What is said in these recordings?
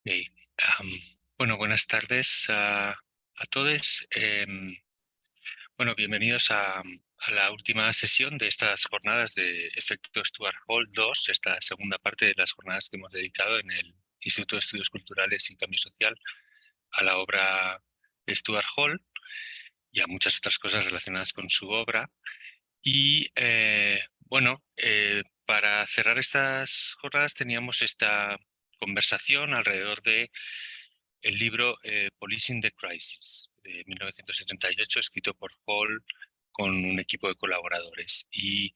Ok. am, bueno, buenas tardes a todos. Bueno, bienvenidos a la última sesión de estas jornadas de Efecto Stuart Hall 2, esta segunda parte de las jornadas que hemos dedicado en el Instituto de Estudios Culturales y Cambio Social a la obra de Stuart Hall y a muchas otras cosas relacionadas con su obra. Y bueno, para cerrar estas jornadas teníamos esta conversación alrededor de el libro Policing the Crisis, de 1978, escrito por Hall con un equipo de colaboradores. Y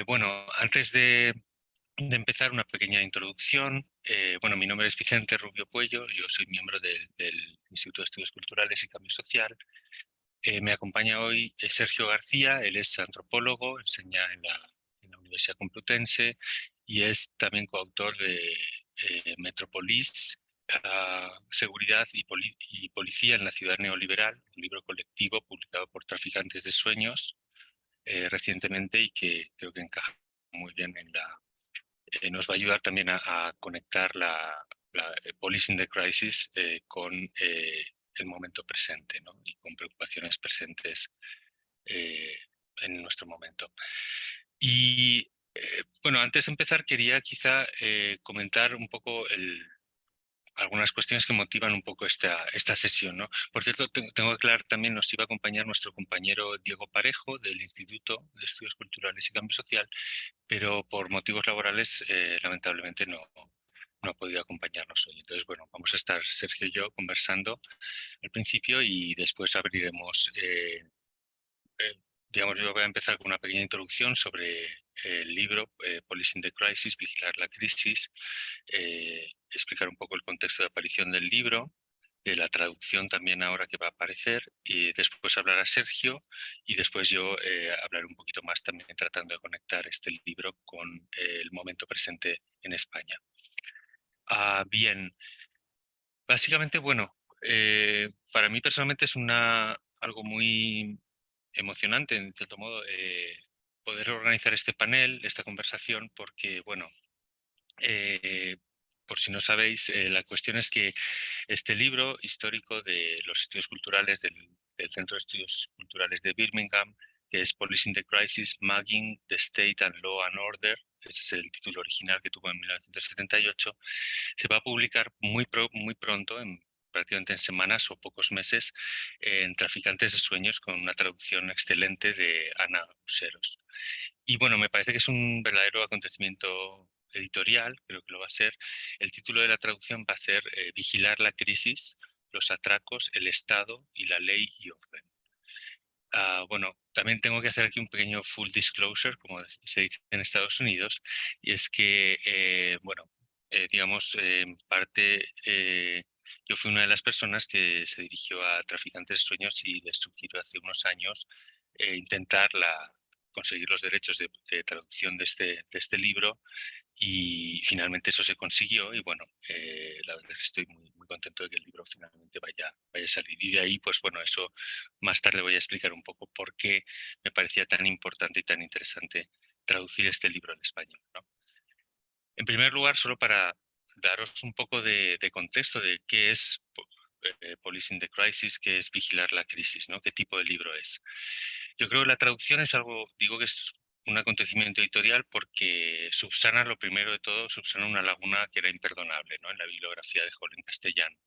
bueno, antes de empezar, una pequeña introducción. Bueno, mi nombre es Vicente Rubio Puello, yo soy miembro del Instituto de Estudios Culturales y Cambio Social. Me acompaña hoy Sergio García, él es antropólogo, enseña en la Universidad Complutense y es también coautor de Metropolis, Seguridad y Policía en la Ciudad Neoliberal, un libro colectivo publicado por Traficantes de Sueños recientemente y que creo que encaja muy bien nos va a ayudar también a conectar la Policing the Crisis con el momento presente, ¿no? Y con preocupaciones presentes eh, en nuestro momento. Y bueno, antes de empezar quería quizá comentar un poco algunas cuestiones que motivan un poco esta sesión, ¿no? Por cierto, tengo que aclarar también, nos iba a acompañar nuestro compañero Diego Parejo del Instituto de Estudios Culturales y Cambio Social, pero por motivos laborales lamentablemente no ha podido acompañarnos hoy. Entonces, bueno, vamos a estar Sergio y yo conversando al principio y después abriremos eh, digamos, yo voy a empezar con una pequeña introducción sobre el libro Policing the Crisis, Vigilar la Crisis, explicar un poco el contexto de aparición del libro, de la traducción también ahora que va a aparecer, y después hablar a Sergio y después yo hablaré un poquito más también tratando de conectar este libro con el momento presente en España. Bien, básicamente, bueno, para mí personalmente es algo muy emocionante, en cierto modo, poder organizar este panel, esta conversación, porque, bueno, eh, por si no sabéis, la cuestión es que este libro histórico de los estudios culturales del Centro de Estudios Culturales de Birmingham, que es Policing the Crisis, Mugging the State and Law and Order, ese es el título original que tuvo en 1978, se va a publicar muy pronto, prácticamente en semanas o pocos meses, en Traficantes de Sueños, con una traducción excelente de Ana Useros. Y bueno, me parece que es un verdadero acontecimiento editorial, creo que lo va a ser. El título de la traducción va a ser Vigilar la crisis, los atracos, el Estado y la ley y orden. Bueno, también tengo que hacer aquí un pequeño full disclosure, como se dice en Estados Unidos, y es que, bueno, digamos, en parte yo fui una de las personas que se dirigió a Traficantes de Sueños y les sugirió hace unos años intentar conseguir los derechos de traducción de este libro y finalmente eso se consiguió y bueno, la verdad es que estoy muy contento de que el libro finalmente vaya a salir. Y de ahí, pues bueno, eso más tarde voy a explicar un poco por qué me parecía tan importante y tan interesante traducir este libro al español, ¿no? En primer lugar, solo para daros un poco de contexto de qué es Policing the Crisis, qué es vigilar la crisis, ¿no? ¿Qué tipo de libro es? Yo creo que la traducción es algo, digo que es un acontecimiento editorial porque subsana, lo primero de todo, subsana una laguna que era imperdonable, ¿no? En la bibliografía de Hall en castellano.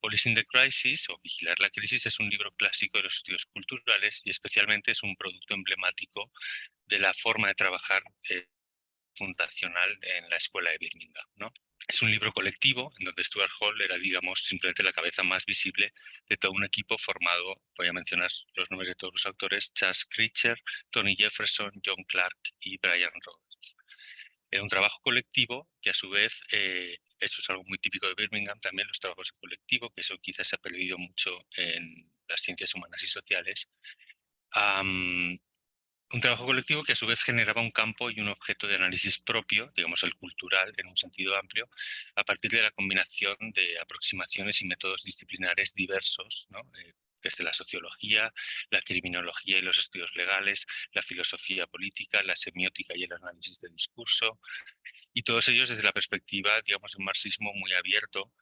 Policing the Crisis o Vigilar la Crisis es un libro clásico de los estudios culturales y especialmente es un producto emblemático de la forma de trabajar fundacional en la escuela de Birmingham, ¿no? Es un libro colectivo en donde Stuart Hall era, digamos, simplemente la cabeza más visible de todo un equipo formado, voy a mencionar los nombres de todos los autores, Chas Critcher, Tony Jefferson, John Clark y Brian Roberts. Era un trabajo colectivo que a su vez, eso es algo muy típico de Birmingham, también los trabajos en colectivo, que eso quizás se ha perdido mucho en las ciencias humanas y sociales. Un trabajo colectivo que a su vez generaba un campo y un objeto de análisis propio, digamos el cultural en un sentido amplio, a partir de la combinación de aproximaciones y métodos disciplinares diversos, ¿no? Desde la sociología, la criminología y los estudios legales, la filosofía política, la semiótica y el análisis del discurso, y todos ellos desde la perspectiva, digamos, de un marxismo muy abierto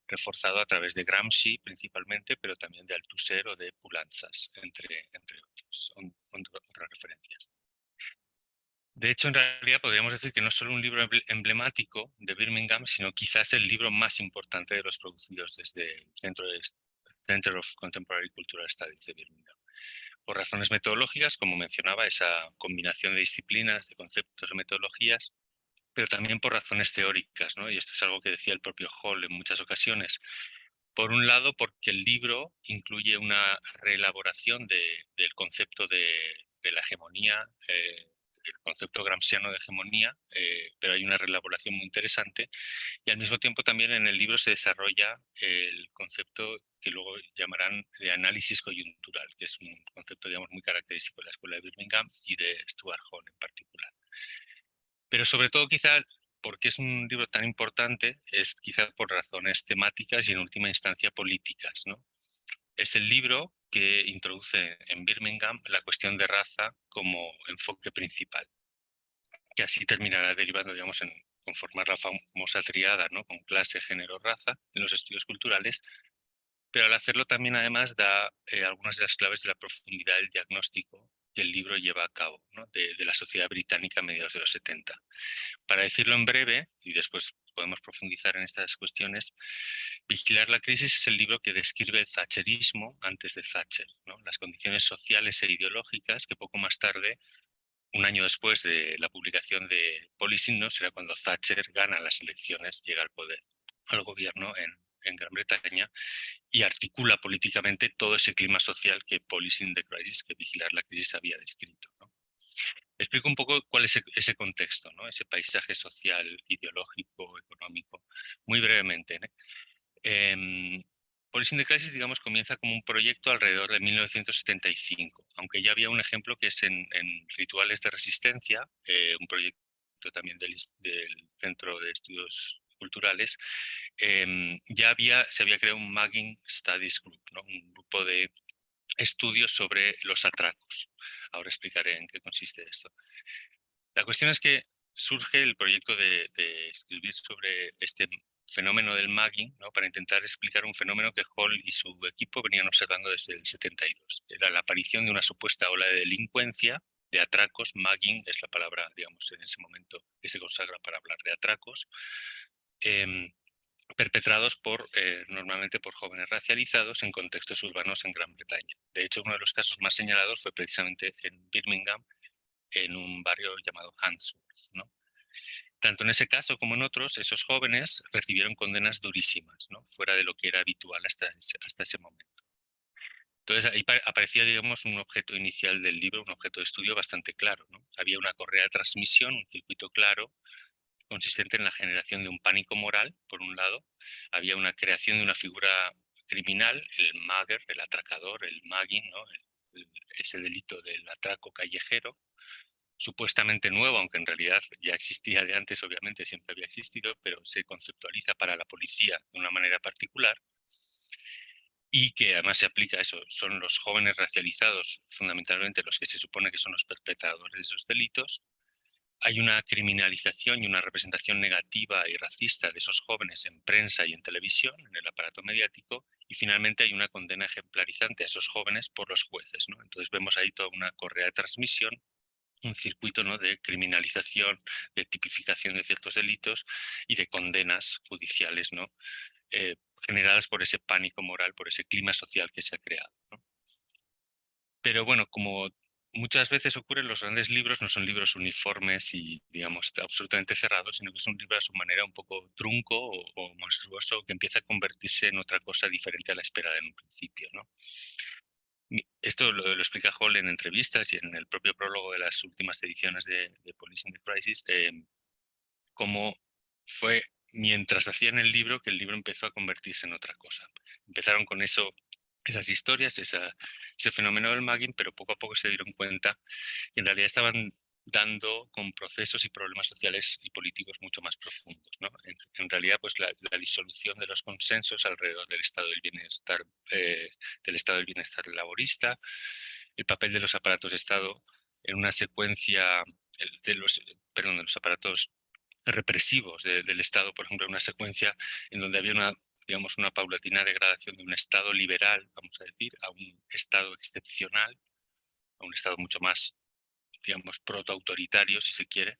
reforzado a través de Gramsci principalmente, pero también de Althusser o de Poulantzas, entre otras referencias. De hecho, en realidad podríamos decir que no es solo un libro emblemático de Birmingham, sino quizás el libro más importante de los producidos desde el Center of Contemporary Cultural Studies de Birmingham. Por razones metodológicas, como mencionaba, esa combinación de disciplinas, de conceptos, de metodologías, pero también por razones teóricas, ¿no? Y esto es algo que decía el propio Hall en muchas ocasiones. Por un lado, porque el libro incluye una reelaboración del concepto de la hegemonía, el concepto gramsciano de hegemonía, pero hay una reelaboración muy interesante. Y al mismo tiempo también en el libro se desarrolla el concepto que luego llamarán de análisis coyuntural, que es un concepto, digamos, muy característico de la Escuela de Birmingham y de Stuart Hall en particular. Pero sobre todo quizá porque es un libro tan importante, es quizá por razones temáticas y en última instancia políticas, ¿no? Es el libro que introduce en Birmingham la cuestión de raza como enfoque principal, que así terminará derivando, digamos, en conformar la famosa triada, ¿no? Con clase, género, raza en los estudios culturales, pero al hacerlo también además da algunas de las claves de la profundidad del diagnóstico que el libro lleva a cabo, ¿no? de la sociedad británica a mediados de los 70. Para decirlo en breve, y después podemos profundizar en estas cuestiones, Vigilar la crisis es el libro que describe el thatcherismo antes de Thatcher, ¿no? Las condiciones sociales e ideológicas que poco más tarde, un año después de la publicación de Policing, ¿no? Será cuando Thatcher gana las elecciones, llega al poder, al gobierno en Gran Bretaña y articula políticamente todo ese clima social que Policing the Crisis, que Vigilar la crisis había descrito, ¿no? Explico un poco cuál es ese contexto, ¿no? Ese paisaje social, ideológico, económico, muy brevemente, ¿no? Policing the Crisis, digamos, comienza como un proyecto alrededor de 1975, aunque ya había un ejemplo que es en Rituales de Resistencia, un proyecto también del Centro de Estudios Culturales. Se había creado un Mugging Studies Group, ¿no? Un grupo de estudios sobre los atracos. Ahora explicaré en qué consiste esto. La cuestión es que surge el proyecto de escribir sobre este fenómeno del mugging, ¿no? Para intentar explicar un fenómeno que Hall y su equipo venían observando desde el 72. Era la aparición de una supuesta ola de delincuencia, de atracos. Mugging es la palabra, digamos, en ese momento que se consagra para hablar de atracos, perpetrados normalmente por jóvenes racializados en contextos urbanos en Gran Bretaña. De hecho, uno de los casos más señalados fue precisamente en Birmingham, en un barrio llamado Handsworth, ¿no? Tanto en ese caso como en otros, esos jóvenes recibieron condenas durísimas, ¿no? Fuera de lo que era habitual hasta ese momento. Entonces ahí aparecía, digamos, un objeto inicial del libro, un objeto de estudio bastante claro, ¿no? Había una correa de transmisión, un circuito claro, consistente en la generación de un pánico moral, por un lado. Había una creación de una figura criminal, el mugger, el atracador, el mugging, ¿no? Ese delito del atraco callejero, supuestamente nuevo, aunque en realidad ya existía de antes, obviamente siempre había existido, pero se conceptualiza para la policía de una manera particular y que además se aplica a eso. Son los jóvenes racializados, fundamentalmente los que se supone que son los perpetradores de esos delitos. Hay una criminalización y una representación negativa y racista de esos jóvenes en prensa y en televisión, en el aparato mediático, y finalmente hay una condena ejemplarizante a esos jóvenes por los jueces, ¿no? Entonces vemos ahí toda una correa de transmisión, un circuito, ¿no? De criminalización, de tipificación de ciertos delitos y de condenas judiciales, ¿no? Eh, generadas por ese pánico moral, por ese clima social que se ha creado, ¿no? Pero bueno, como muchas veces ocurre, los grandes libros no son libros uniformes y, digamos, absolutamente cerrados, sino que es un libro a su manera un poco trunco o monstruoso que empieza a convertirse en otra cosa diferente a la esperada en un principio, ¿no? Esto lo explica Hall en entrevistas y en el propio prólogo de las últimas ediciones de Policing the Crisis, cómo fue mientras hacían el libro que el libro empezó a convertirse en otra cosa. Empezaron con esas historias, ese fenómeno del mugging, pero poco a poco se dieron cuenta que en realidad estaban dando con procesos y problemas sociales y políticos mucho más profundos, ¿no? En realidad, pues la disolución de los consensos alrededor del estado del bienestar laborista, el papel de los aparatos de Estado en una secuencia de los aparatos represivos del Estado, por ejemplo, en una secuencia en donde había una digamos, una paulatina degradación de un Estado liberal, vamos a decir, a un Estado excepcional, a un Estado mucho más, digamos, protoautoritario, si se quiere.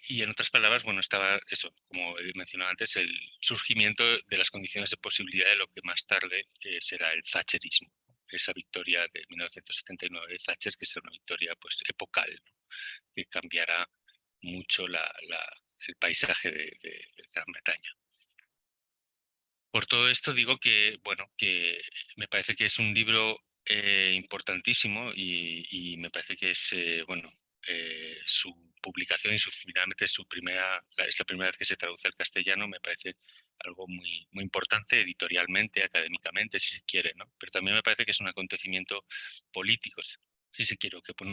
Y en otras palabras, bueno, estaba eso, como he mencionado antes, el surgimiento de las condiciones de posibilidad de lo que más tarde será el thatcherismo, esa victoria de 1979 de Thatcher, que será una victoria pues epocal, ¿no? Que cambiará mucho el paisaje de Gran Bretaña. Por todo esto digo que, bueno, que me parece que es un libro importantísimo y me parece que es, bueno, su publicación y finalmente es la primera vez que se traduce al castellano, me parece algo muy, muy importante editorialmente, académicamente, si se quiere, ¿no? Pero también me parece que es un acontecimiento político, si se quiere, que pues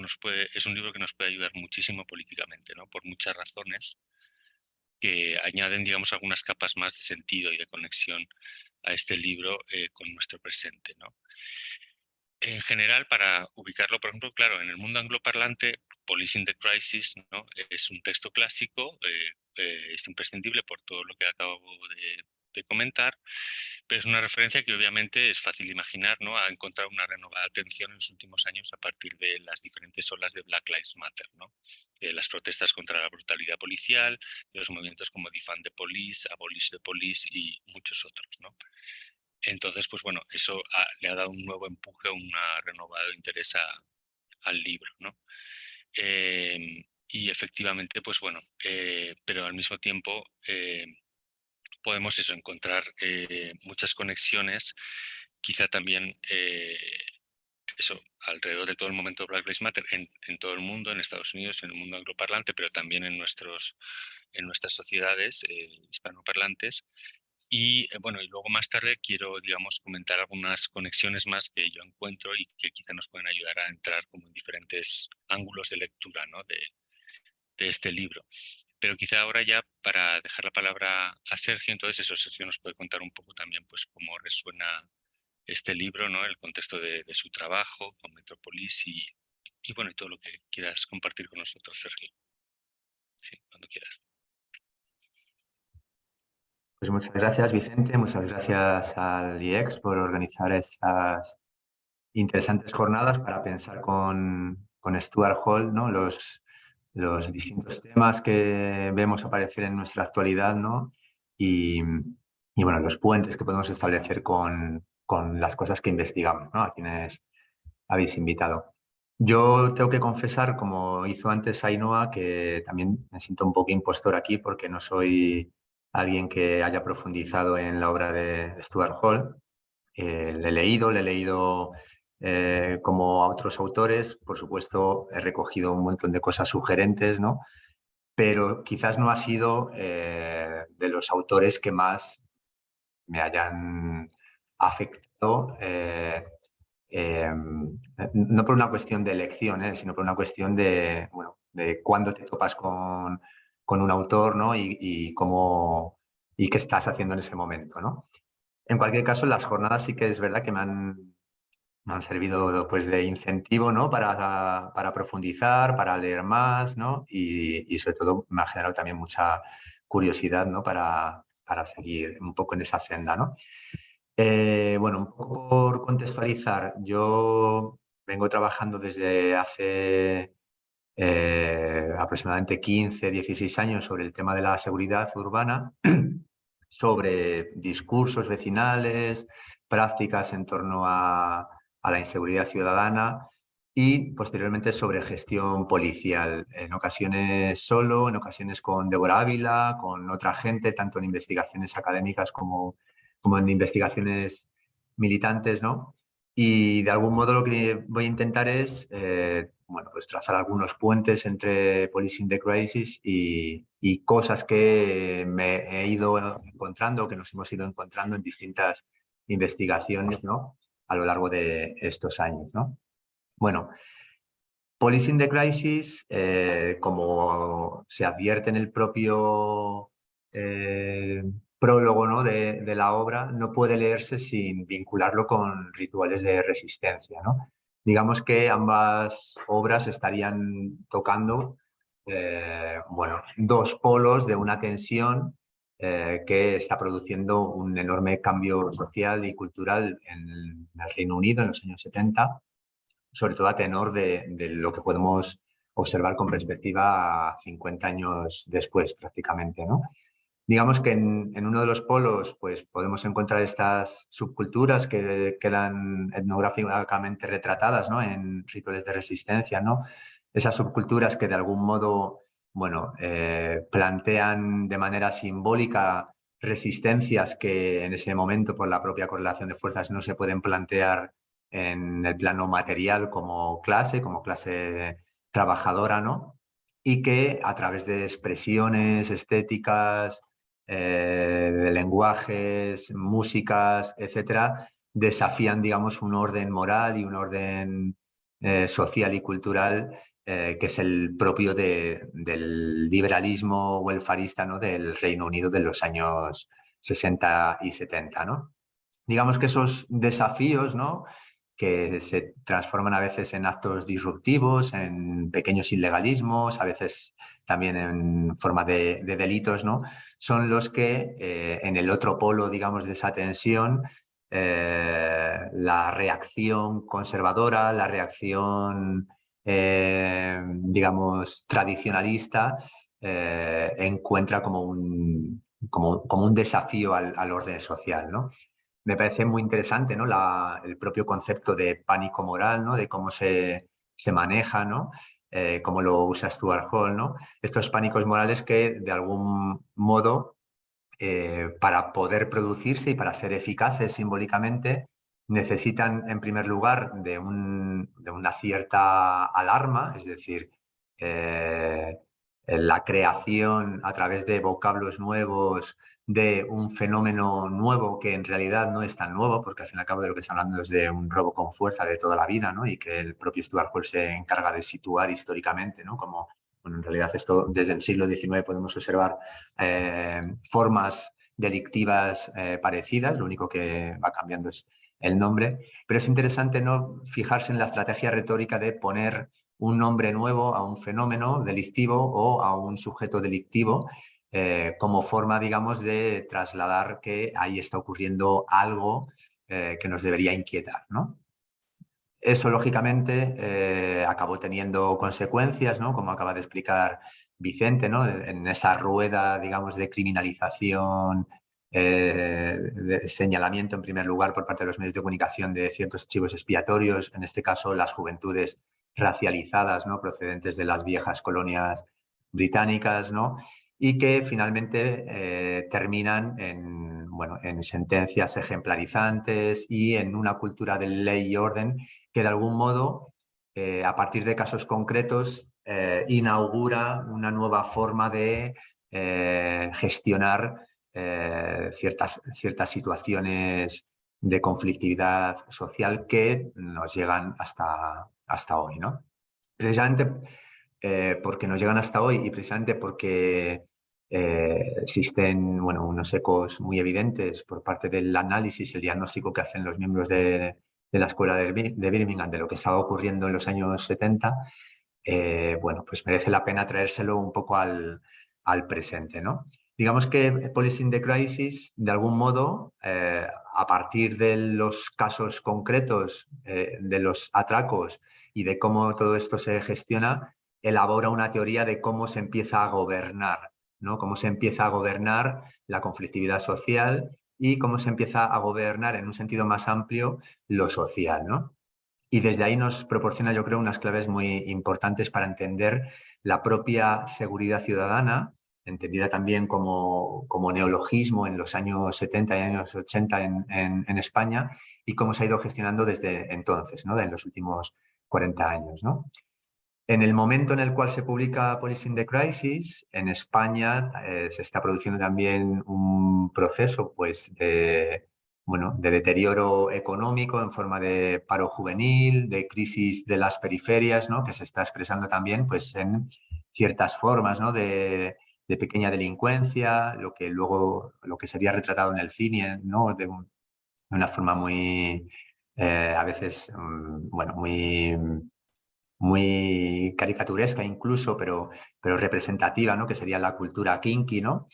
es un libro que nos puede ayudar muchísimo políticamente, ¿no? Por muchas razones que añaden, digamos, algunas capas más de sentido y de conexión a este libro con nuestro presente, ¿no? En general, para ubicarlo, por ejemplo, claro, en el mundo angloparlante, Policing the Crisis, ¿no? Es un texto clásico, es imprescindible por todo lo que acabo de comentar, pero es una referencia que obviamente es fácil imaginar, ¿no? Ha encontrado una renovada atención en los últimos años a partir de las diferentes olas de Black Lives Matter, ¿no? Las protestas contra la brutalidad policial, de los movimientos como Defund the Police, Abolish the Police y muchos otros, ¿no? Entonces, pues bueno, eso le ha dado un nuevo empuje, un renovado interés al libro, ¿no? Y efectivamente, pues bueno, pero al mismo tiempo podemos eso, encontrar muchas conexiones, quizá también eso, alrededor de todo el momento de Black Lives Matter en todo el mundo, en Estados Unidos, en el mundo angloparlante, pero también en nuestras sociedades hispanoparlantes. Y bueno, y luego más tarde quiero, digamos, comentar algunas conexiones más que yo encuentro y que quizá nos pueden ayudar a entrar como en diferentes ángulos de lectura, ¿no? de este libro. Pero quizá ahora ya para dejar la palabra a Sergio, entonces eso, Sergio nos puede contar un poco también pues cómo resuena este libro, ¿no? El contexto de su trabajo con Metrópolis y bueno, y todo lo que quieras compartir con nosotros, Sergio. Sí, cuando quieras. Pues muchas gracias, Vicente. Muchas gracias al IEX por organizar estas interesantes jornadas para pensar con Stuart Hall, ¿no? Los distintos temas que vemos aparecer en nuestra actualidad, ¿no? Y bueno, los puentes que podemos establecer con las cosas que investigamos, ¿no? A quienes habéis invitado. Yo tengo que confesar, como hizo antes Ainhoa, que también me siento un poco impostor aquí porque no soy alguien que haya profundizado en la obra de Stuart Hall. Le he leído como a otros autores, por supuesto he recogido un montón de cosas sugerentes, ¿no? Pero quizás no ha sido de los autores que más me hayan afectado, no por una cuestión de elección, sino por una cuestión de, bueno, de cuándo te topas con un autor, ¿no? y qué estás haciendo en ese momento, ¿no? En cualquier caso, las jornadas sí que es verdad que me han servido pues, de incentivo, ¿no? para profundizar, para leer más, ¿no? Y sobre todo me ha generado también mucha curiosidad, ¿no? para seguir un poco en esa senda, ¿no? Bueno, un poco por contextualizar, yo vengo trabajando desde hace aproximadamente 15, 16 años sobre el tema de la seguridad urbana, sobre discursos vecinales, prácticas en torno a la inseguridad ciudadana y posteriormente sobre gestión policial, en ocasiones solo, en ocasiones con Débora Ávila, con otra gente, tanto en investigaciones académicas como en investigaciones militantes, ¿no? Y de algún modo lo que voy a intentar es bueno, pues trazar algunos puentes entre Policing the Crisis y cosas que me he ido encontrando, que nos hemos ido encontrando en distintas investigaciones, ¿no? A lo largo de estos años, ¿no? Bueno, Policing the Crisis, como se advierte en el propio prólogo, ¿no? de la obra, no puede leerse sin vincularlo con rituales de resistencia, ¿no? Digamos que ambas obras estarían tocando bueno, dos polos de una tensión que está produciendo un enorme cambio social y cultural en el Reino Unido en los años 70, sobre todo a tenor de lo que podemos observar con perspectiva a 50 años después prácticamente, ¿no? Digamos que en uno de los polos pues, podemos encontrar estas subculturas que quedan etnográficamente retratadas, ¿no? En rituales de resistencia, ¿no? Esas subculturas que de algún modo, bueno, plantean de manera simbólica resistencias que en ese momento por la propia correlación de fuerzas no se pueden plantear en el plano material como clase trabajadora, ¿no? Y que a través de expresiones estéticas, de lenguajes, músicas, etcétera, desafían, digamos, un orden moral y un orden social y cultural que es el propio del liberalismo welfarista, ¿no? Del Reino Unido de los años 60 y 70, ¿no? Digamos que esos desafíos, ¿no? Que se transforman a veces en actos disruptivos, en pequeños ilegalismos, a veces también en forma de delitos, ¿no? Son los que en el otro polo, digamos, de esa tensión, la reacción conservadora, la reacción, digamos, tradicionalista, encuentra como un desafío al orden social, ¿no? Me parece muy interesante, ¿no? El propio concepto de pánico moral, ¿no? De cómo se maneja, ¿no? Cómo lo usa Stuart Hall, ¿no? Estos pánicos morales que de algún modo, para poder producirse y para ser eficaces simbólicamente, necesitan en primer lugar de una cierta alarma, es decir, eh, la creación a través de vocablos nuevos de un fenómeno nuevo que en realidad no es tan nuevo, porque al fin y al cabo de lo que está hablando es de un robo con fuerza de toda la vida, ¿no? Y que el propio Stuart Hall se encarga de situar históricamente, ¿no? Como, bueno, en realidad esto desde el siglo XIX podemos observar formas delictivas parecidas, lo único que va cambiando es el nombre, pero es interesante no fijarse en la estrategia retórica de poner un nombre nuevo a un fenómeno delictivo o a un sujeto delictivo como forma, digamos, de trasladar que ahí está ocurriendo algo que nos debería inquietar, ¿no? Eso, lógicamente, acabó teniendo consecuencias, ¿no? Como acaba de explicar Vicente, ¿no? En esa rueda, digamos, de criminalización, de señalamiento, en primer lugar, por parte de los medios de comunicación de ciertos chivos expiatorios, en este caso las juventudes racializadas, ¿no? Procedentes de las viejas colonias británicas, ¿no? Y que finalmente terminan en, bueno, en sentencias ejemplarizantes y en una cultura de ley y orden que de algún modo, a partir de casos concretos, inaugura una nueva forma de gestionar ciertas situaciones de conflictividad social que nos llegan hasta hoy, ¿no? Precisamente porque nos llegan hasta hoy y precisamente porque existen, bueno, unos ecos muy evidentes por parte del análisis, el diagnóstico que hacen los miembros de la escuela de Birmingham de lo que estaba ocurriendo en los años 70, bueno, pues merece la pena traérselo un poco al presente, ¿no? Digamos que Policing the Crisis, de algún modo, a partir de los casos concretos de los atracos y de cómo todo esto se gestiona, elabora una teoría de cómo se empieza a gobernar, ¿no? Cómo se empieza a gobernar la conflictividad social y cómo se empieza a gobernar en un sentido más amplio lo social, ¿no? Y desde ahí nos proporciona, yo creo, unas claves muy importantes para entender la propia seguridad ciudadana, entendida también como neologismo en los años 70 y años 80 en España, y cómo se ha ido gestionando desde entonces, ¿no? En los últimos 40 años, ¿no? En el momento en el cual se publica Policing the Crisis, en España se está produciendo también un proceso pues, bueno, de deterioro económico en forma de paro juvenil, de crisis de las periferias, ¿no? Que se está expresando también pues, en ciertas formas, ¿no? de pequeña delincuencia, lo que sería retratado en el cine, ¿no? De una forma muy, a veces, bueno, muy caricaturesca incluso, pero representativa, ¿no? Que sería la cultura kinky, ¿no?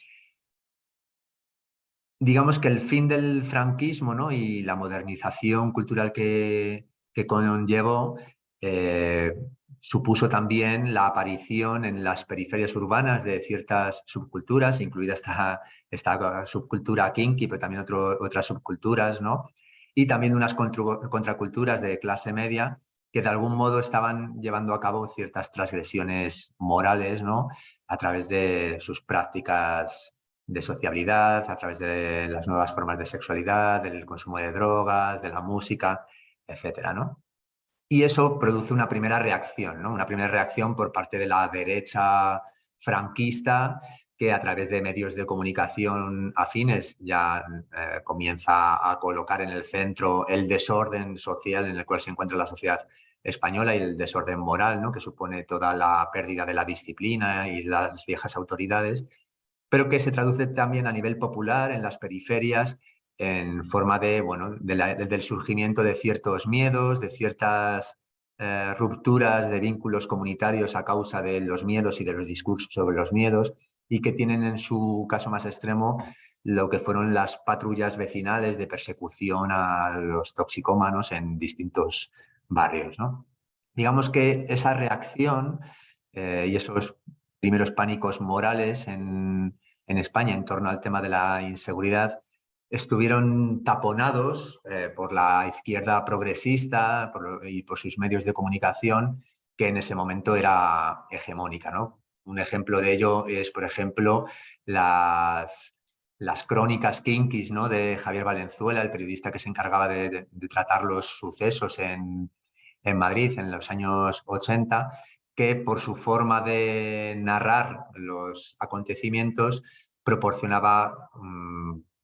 digamos que el fin del franquismo, ¿no? Y la modernización cultural que conllevó eh, supuso también la aparición en las periferias urbanas de ciertas subculturas, incluida esta subcultura kinky, pero también otras subculturas, ¿no? Y también unas contraculturas de clase media que de algún modo estaban llevando a cabo ciertas transgresiones morales, ¿no? A través de sus prácticas de sociabilidad, a través de las nuevas formas de sexualidad, del consumo de drogas, de la música, etcétera, ¿no? Y eso produce una primera reacción, ¿no? Una primera reacción por parte de la derecha franquista que a través de medios de comunicación afines ya comienza a colocar en el centro el desorden social en el cual se encuentra la sociedad española y el desorden moral, ¿no? Que supone toda la pérdida de la disciplina y las viejas autoridades, pero que se traduce también a nivel popular en las periferias en forma de, bueno, del surgimiento de ciertos miedos, de ciertas rupturas de vínculos comunitarios a causa de los miedos y de los discursos sobre los miedos, y que tienen en su caso más extremo lo que fueron las patrullas vecinales de persecución a los toxicómanos en distintos barrios, ¿no? Digamos que esa reacción y esos primeros pánicos morales en España en torno al tema de la inseguridad estuvieron taponados por la izquierda progresista y por sus medios de comunicación, que en ese momento era hegemónica, ¿no? Un ejemplo de ello es, por ejemplo, las crónicas kinkis, ¿no? De Javier Valenzuela, el periodista que se encargaba de tratar los sucesos en Madrid en los años 80, que por su forma de narrar los acontecimientos proporcionaba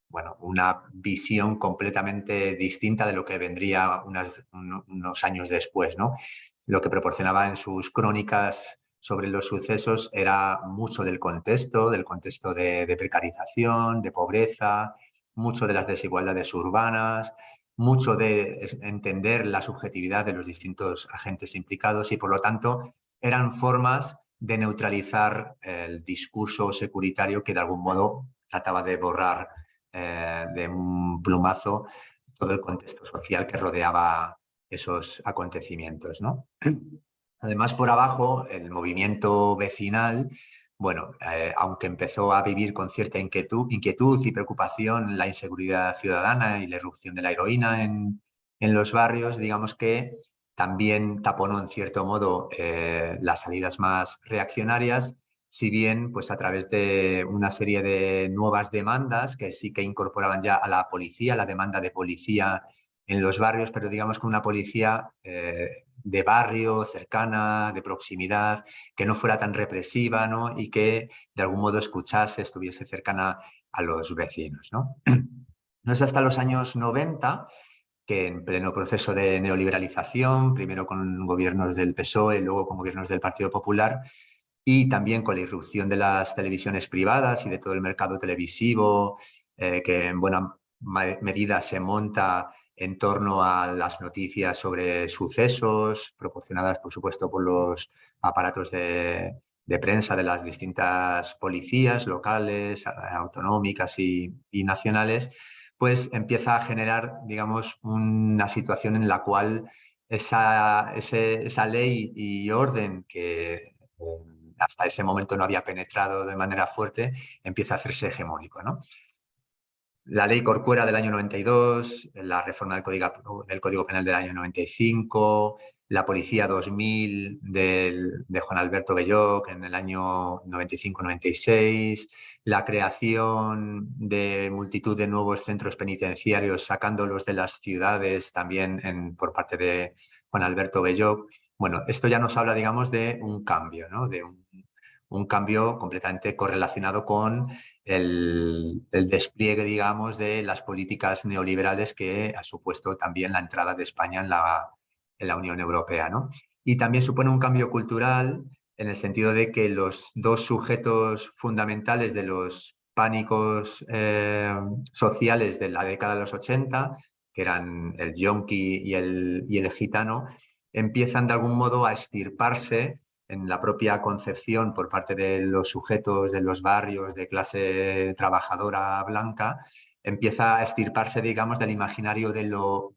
bueno, una visión completamente distinta de lo que vendría unos años después, ¿no? Lo que proporcionaba en sus crónicas sobre los sucesos era mucho del contexto de precarización, de pobreza, mucho de las desigualdades urbanas, mucho de entender la subjetividad de los distintos agentes implicados y, por lo tanto, eran formas de neutralizar el discurso securitario que de algún modo trataba de borrar de un plumazo todo el contexto social que rodeaba esos acontecimientos, ¿no? Además, por abajo, el movimiento vecinal, bueno, aunque empezó a vivir con cierta inquietud y preocupación la inseguridad ciudadana y la irrupción de la heroína en los barrios, digamos que también taponó en cierto modo las salidas más reaccionarias, si bien pues a través de una serie de nuevas demandas que sí que incorporaban ya a la policía, la demanda de policía en los barrios, pero digamos que una policía de barrio, cercana, de proximidad, que no fuera tan represiva, ¿no? Y que de algún modo escuchase, estuviese cercana a los vecinos, ¿no? No es hasta los años 90 que en pleno proceso de neoliberalización, primero con gobiernos del PSOE, luego con gobiernos del Partido Popular, y también con la irrupción de las televisiones privadas y de todo el mercado televisivo, que en buena medida se monta en torno a las noticias sobre sucesos, proporcionadas, por supuesto, por los aparatos de prensa de las distintas policías locales, autonómicas y nacionales, pues empieza a generar, digamos, una situación en la cual esa ley y orden que hasta ese momento no había penetrado de manera fuerte, empieza a hacerse hegemónico, ¿no? La ley Corcuera del año 92, la reforma del Código Penal del año 95, la Policía 2000 de Juan Alberto Belloc en el año 95-96, la creación de multitud de nuevos centros penitenciarios sacándolos de las ciudades también por parte de Juan Alberto Belloc. Bueno, esto ya nos habla, digamos, de un cambio, ¿no? De un cambio completamente correlacionado con el despliegue, digamos, de las políticas neoliberales que ha supuesto también la entrada de España en la Unión Europea, ¿no? Y también supone un cambio cultural en el sentido de que los dos sujetos fundamentales de los pánicos sociales de la década de los 80, que eran el yonki y el gitano, empiezan de algún modo a extirparse en la propia concepción por parte de los sujetos de los barrios de clase trabajadora blanca, empieza a extirparse, digamos, del imaginario de lo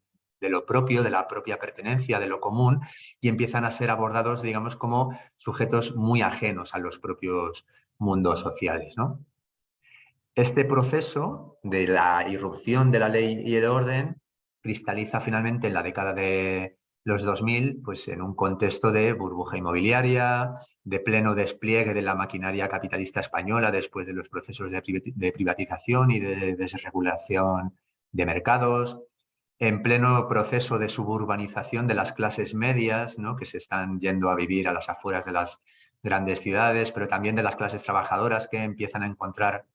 propio, de la propia pertenencia, de lo común, y empiezan a ser abordados, digamos, como sujetos muy ajenos a los propios mundos sociales, ¿no? Este proceso de la irrupción de la ley y el orden cristaliza finalmente en la década de los 2000, pues en un contexto de burbuja inmobiliaria, de pleno despliegue de la maquinaria capitalista española después de los procesos de privatización y de desregulación de mercados, en pleno proceso de suburbanización de las clases medias, ¿no?, que se están yendo a vivir a las afueras de las grandes ciudades, pero también de las clases trabajadoras que empiezan a encontrar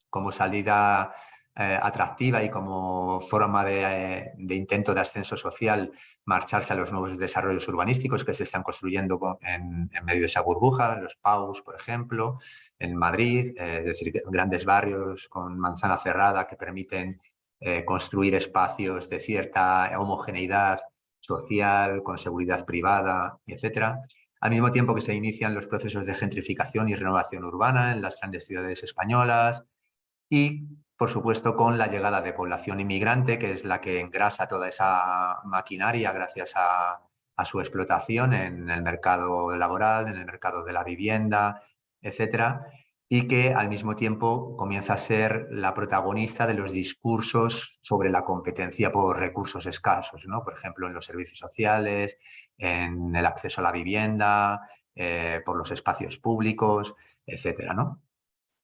como salida atractiva y como forma de intento de ascenso social marcharse a los nuevos desarrollos urbanísticos que se están construyendo en medio de esa burbuja, los PAUs, por ejemplo, en Madrid, es decir, grandes barrios con manzana cerrada que permiten construir espacios de cierta homogeneidad social, con seguridad privada, etcétera. Al mismo tiempo que se inician los procesos de gentrificación y renovación urbana en las grandes ciudades españolas, y, por supuesto, con la llegada de población inmigrante, que es la que engrasa toda esa maquinaria gracias a su explotación en el mercado laboral, en el mercado de la vivienda, etcétera, y que al mismo tiempo comienza a ser la protagonista de los discursos sobre la competencia por recursos escasos, ¿no? Por ejemplo, en los servicios sociales, en el acceso a la vivienda, por los espacios públicos, etcétera, ¿no?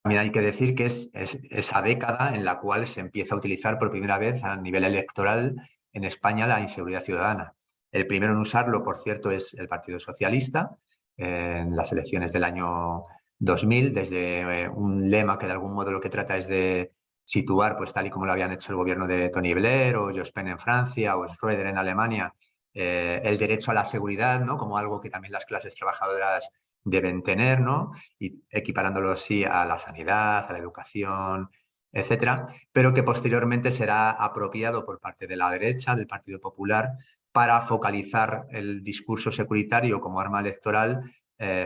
También hay que decir que es esa década en la cual se empieza a utilizar por primera vez a nivel electoral en España la inseguridad ciudadana. El primero en usarlo, por cierto, es el Partido Socialista en las elecciones del año 2000, desde un lema que de algún modo lo que trata es de situar, pues tal y como lo habían hecho el gobierno de Tony Blair o Jospin en Francia o Schröder en Alemania, el derecho a la seguridad, ¿no?, como algo que también las clases trabajadoras deben tener, ¿no?, y equiparándolo así a la sanidad, a la educación, etcétera, pero que posteriormente será apropiado por parte de la derecha, del Partido Popular, para focalizar el discurso securitario como arma electoral,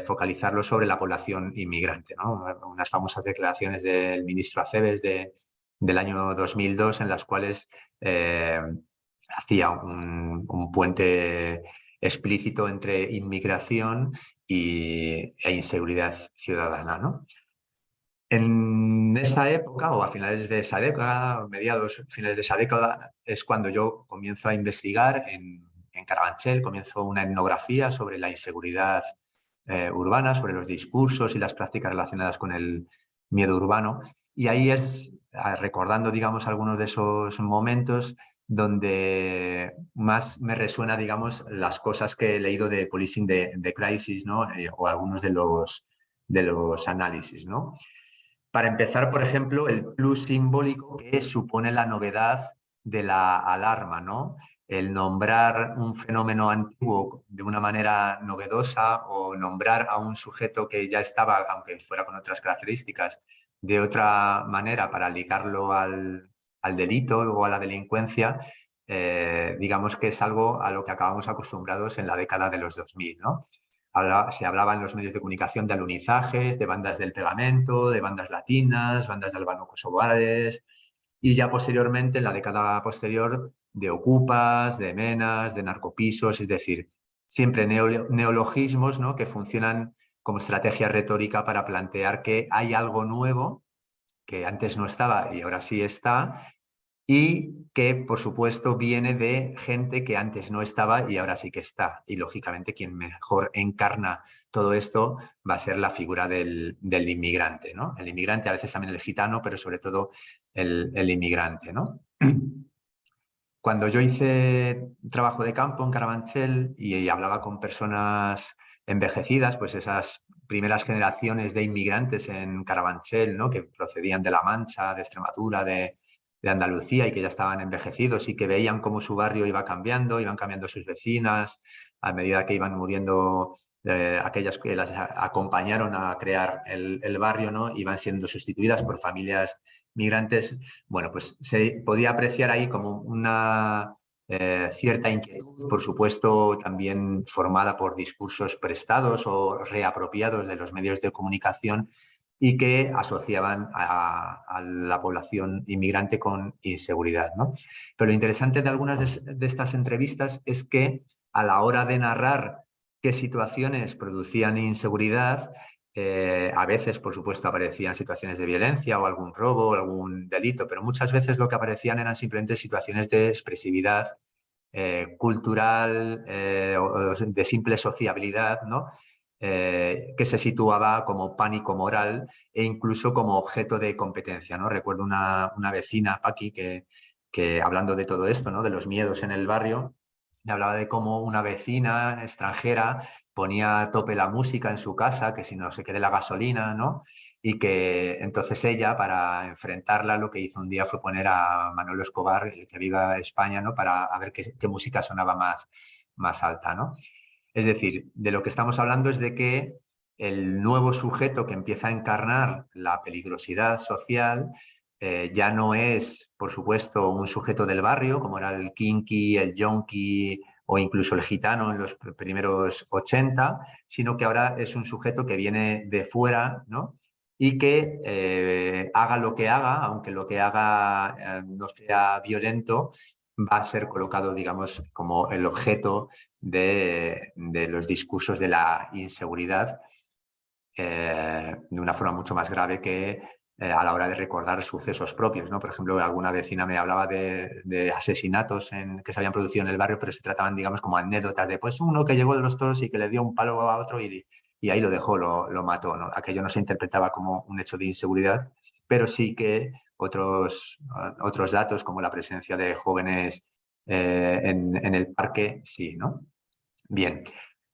focalizarlo sobre la población inmigrante, ¿no? Unas famosas declaraciones del ministro Acebes del año 2002 en las cuales hacía un puente explícito entre inmigración e inseguridad ciudadana, ¿no? En esta época, o a finales de esa década, mediados, finales de esa década, es cuando yo comienzo a investigar en Carabanchel, comienzo una etnografía sobre la inseguridad urbana, sobre los discursos y las prácticas relacionadas con el miedo urbano. Y ahí es, recordando, digamos, algunos de esos momentos donde más me resuena, digamos, las cosas que he leído de Policing the Crisis, ¿no? O algunos de los análisis, ¿no? Para empezar, por ejemplo, el plus simbólico que supone la novedad de la alarma, ¿no? El nombrar un fenómeno antiguo de una manera novedosa o nombrar a un sujeto que ya estaba, aunque fuera con otras características, de otra manera para ligarlo al delito o a la delincuencia, digamos que es algo a lo que acabamos acostumbrados en la década de los 2000, ¿no? Se hablaba en los medios de comunicación de alunizajes, de bandas del pegamento, de bandas latinas, bandas de albano-kosovares, y ya posteriormente, en la década posterior, de ocupas, de menas, de narcopisos, es decir, siempre neologismos, ¿no?, que funcionan como estrategia retórica para plantear que hay algo nuevo que antes no estaba y ahora sí está, y que, por supuesto, viene de gente que antes no estaba y ahora sí que está. Y, lógicamente, quien mejor encarna todo esto va a ser la figura del inmigrante, ¿no? El inmigrante, a veces también el gitano, pero sobre todo el inmigrante, ¿no? Cuando yo hice trabajo de campo en Carabanchel y hablaba con personas envejecidas, pues esas primeras generaciones de inmigrantes en Carabanchel, ¿no?, que procedían de La Mancha, de Extremadura, de Andalucía y que ya estaban envejecidos y que veían cómo su barrio iba cambiando, iban cambiando sus vecinas a medida que iban muriendo aquellas que las acompañaron a crear el barrio, ¿no?, iban siendo sustituidas por familias migrantes. Bueno, pues se podía apreciar ahí como una cierta inquietud, por supuesto, también formada por discursos prestados o reapropiados de los medios de comunicación, y que asociaban a la población inmigrante con inseguridad, ¿no? Pero lo interesante de algunas de estas entrevistas es que a la hora de narrar qué situaciones producían inseguridad, a veces, por supuesto, aparecían situaciones de violencia o algún robo o algún delito, pero muchas veces lo que aparecían eran simplemente situaciones de expresividad cultural o de simple sociabilidad, ¿no? Que se situaba como pánico moral e incluso como objeto de competencia, ¿no? Recuerdo una vecina, Paqui, que hablando de todo esto, ¿no? De los miedos en el barrio, me hablaba de cómo una vecina extranjera ponía a tope la música en su casa, que si no se quede la gasolina, ¿no? Y que entonces ella, para enfrentarla, lo que hizo un día fue poner a Manolo Escobar, el que viva España, ¿no? Para a ver qué música sonaba más alta, ¿no? Es decir, de lo que estamos hablando es de que el nuevo sujeto que empieza a encarnar la peligrosidad social ya no es, por supuesto, un sujeto del barrio, como era el kinky, el yonki o incluso el gitano en los primeros 80, sino que ahora es un sujeto que viene de fuera, ¿no? Y que haga lo que haga, aunque lo que haga no sea violento, va a ser colocado, digamos, como el objeto de los discursos de la inseguridad de una forma mucho más grave que a la hora de recordar sucesos propios, ¿no? Por ejemplo, alguna vecina me hablaba de asesinatos que se habían producido en el barrio, pero se trataban, digamos, como anécdotas de pues uno que llegó de los toros y que le dio un palo a otro y ahí lo dejó, lo mató, ¿no? Aquello no se interpretaba como un hecho de inseguridad, pero sí que otros datos como la presencia de jóvenes en el parque, sí, ¿no? Bien.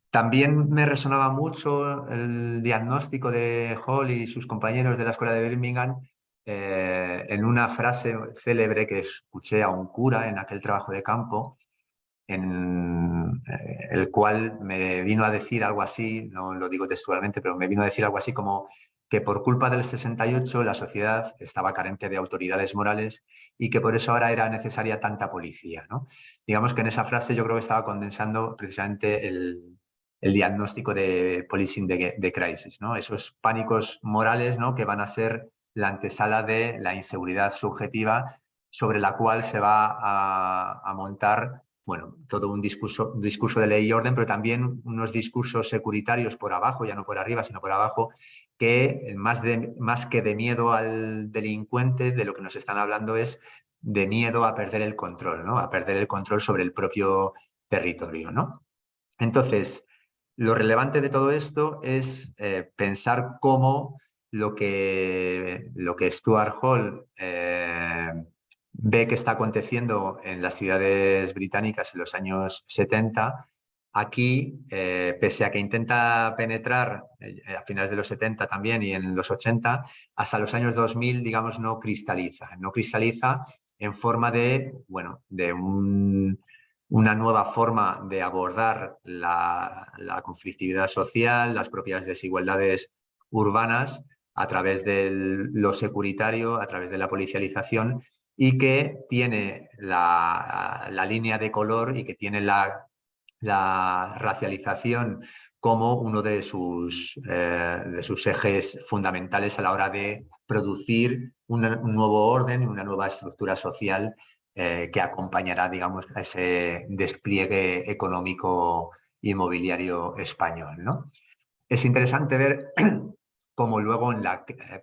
También me resonaba mucho el diagnóstico de Hall y sus compañeros de la Escuela de Birmingham en una frase célebre que escuché a un cura en aquel trabajo de campo, en el cual me vino a decir algo así, no lo digo textualmente, pero me vino a decir algo así como que por culpa del 68 la sociedad estaba carente de autoridades morales y que por eso ahora era necesaria tanta policía, ¿no? Digamos que en esa frase yo creo que estaba condensando precisamente el diagnóstico de policing de crisis, ¿no? Esos pánicos morales, ¿no? Que van a ser la antesala de la inseguridad subjetiva sobre la cual se va a montar bueno, todo un discurso de ley y orden, pero también unos discursos securitarios por abajo, ya no por arriba, sino por abajo, que más que de miedo al delincuente, de lo que nos están hablando es de miedo a perder el control, ¿no? A perder el control sobre el propio territorio, ¿no? Entonces, lo relevante de todo esto es pensar cómo lo que Stuart Hall ve que está aconteciendo en las ciudades británicas en los años 70, aquí, pese a que intenta penetrar a finales de los 70 también y en los 80, hasta los años 2000, digamos, no cristaliza. No cristaliza en forma de, bueno, de una nueva forma de abordar la conflictividad social, las propias desigualdades urbanas a través de lo securitario, a través de la policialización y que tiene la línea de color y que tiene la racialización como uno de sus ejes fundamentales a la hora de producir un nuevo orden, una nueva estructura social que acompañará, digamos, a ese despliegue económico inmobiliario español, ¿no? Es interesante ver cómo luego,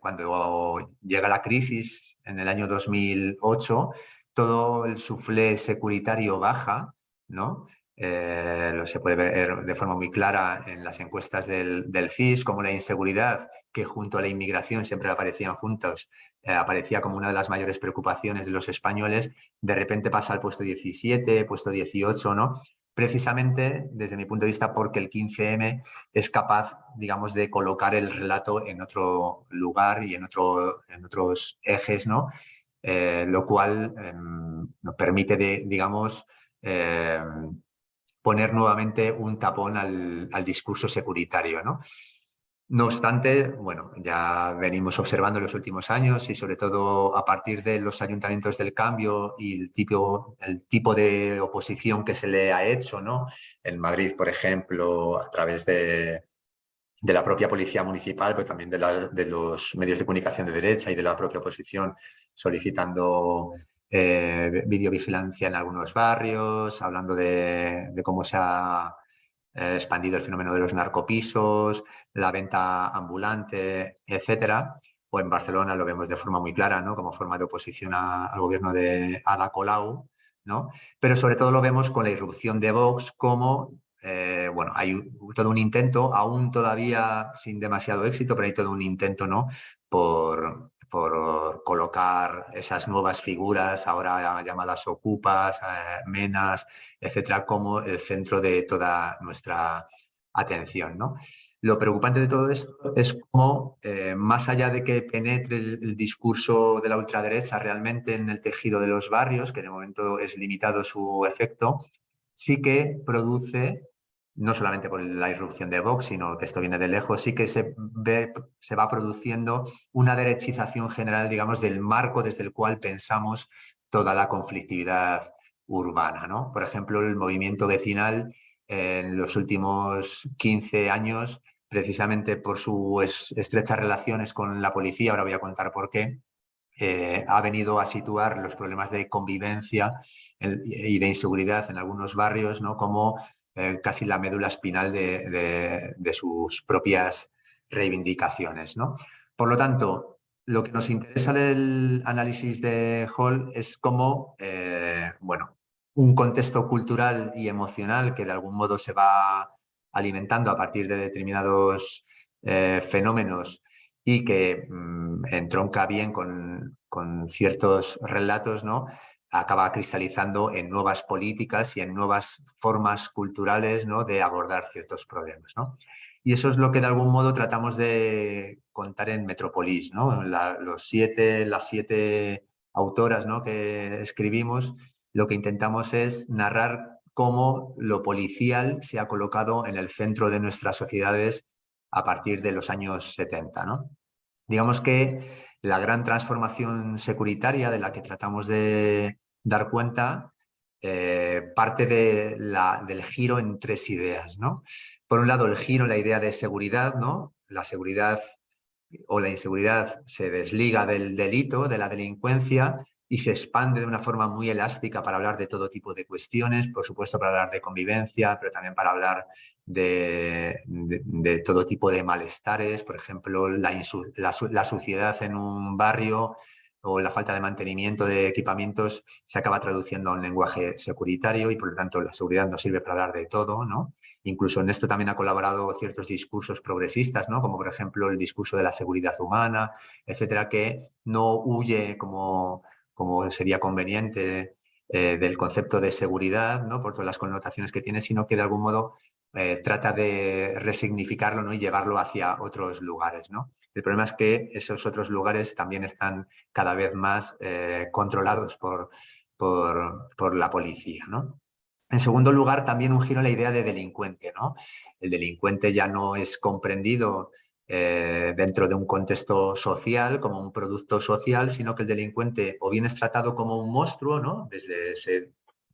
cuando llega la crisis en el año 2008, todo el suflé securitario baja, ¿no? Se puede ver de forma muy clara en las encuestas del CIS, como la inseguridad, que junto a la inmigración siempre aparecían juntos, aparecía como una de las mayores preocupaciones de los españoles, de repente pasa al puesto 17, puesto 18, ¿no? Precisamente, desde mi punto de vista, porque el 15M es capaz, digamos, de colocar el relato en otro lugar y en otros ejes, ¿no? Lo cual nos permite, digamos, poner nuevamente un tapón al discurso securitario, ¿no? No obstante, bueno, ya venimos observando en los últimos años y sobre todo a partir de los ayuntamientos del cambio y el tipo de oposición que se le ha hecho, ¿no? En Madrid, por ejemplo, a través de de la propia policía municipal, pero también de los medios de comunicación de derecha y de la propia oposición, solicitando videovigilancia en algunos barrios, hablando de cómo se ha expandido el fenómeno de los narcopisos, la venta ambulante, etcétera. O en Barcelona lo vemos de forma muy clara, ¿no? Como forma de oposición al gobierno de Ada Colau, ¿no? Pero sobre todo lo vemos con la irrupción de Vox como, bueno, hay todo un intento, aún todavía sin demasiado éxito, pero hay todo un intento, ¿no? Por colocar esas nuevas figuras, ahora llamadas ocupas, menas, etcétera, como el centro de toda nuestra atención, ¿no? Lo preocupante de todo esto es cómo, más allá de que penetre el discurso de la ultraderecha realmente en el tejido de los barrios, que de momento es limitado su efecto, sí que produce, no solamente por la irrupción de Vox, sino que esto viene de lejos, sí que se va produciendo una derechización general, digamos, del marco desde el cual pensamos toda la conflictividad urbana, ¿no? Por ejemplo, el movimiento vecinal en los últimos 15 años, precisamente por sus estrechas relaciones con la policía, ahora voy a contar por qué, ha venido a situar los problemas de convivencia y de inseguridad en algunos barrios, ¿no? Como casi la médula espinal de sus propias reivindicaciones, ¿no? Por lo tanto, lo que nos interesa del análisis de Hall es cómo, bueno, un contexto cultural y emocional que de algún modo se va alimentando a partir de determinados fenómenos y que entronca bien con ciertos relatos, ¿no? Acaba cristalizando en nuevas políticas y en nuevas formas culturales, ¿no? De abordar ciertos problemas, ¿no? Y eso es lo que de algún modo tratamos de contar en Metrópolis, ¿no? Las siete autoras, ¿no? Que escribimos, lo que intentamos es narrar cómo lo policial se ha colocado en el centro de nuestras sociedades a partir de los años 70, ¿no? Digamos que la gran transformación securitaria de la que tratamos de dar cuenta parte del giro en tres ideas, ¿no? Por un lado, el giro en la idea de seguridad, ¿no? La seguridad o la inseguridad se desliga del delito, de la delincuencia, y se expande de una forma muy elástica para hablar de todo tipo de cuestiones, por supuesto para hablar de convivencia, pero también para hablar de todo tipo de malestares, por ejemplo, la suciedad en un barrio o la falta de mantenimiento de equipamientos se acaba traduciendo a un lenguaje securitario y por lo tanto la seguridad nos sirve para hablar de todo, ¿no? Incluso en esto también ha colaborado ciertos discursos progresistas, ¿no? Como por ejemplo el discurso de la seguridad humana, etcétera, que no huye como sería conveniente del concepto de seguridad, ¿no? Por todas las connotaciones que tiene, sino que de algún modo trata de resignificarlo, ¿no? Y llevarlo hacia otros lugares, ¿no? El problema es que esos otros lugares también están cada vez más controlados por la policía, ¿no? En segundo lugar, también un giro en la idea de delincuente, ¿no? El delincuente ya no es comprendido dentro de un contexto social, como un producto social, sino que el delincuente o bien es tratado como un monstruo, ¿no? Desde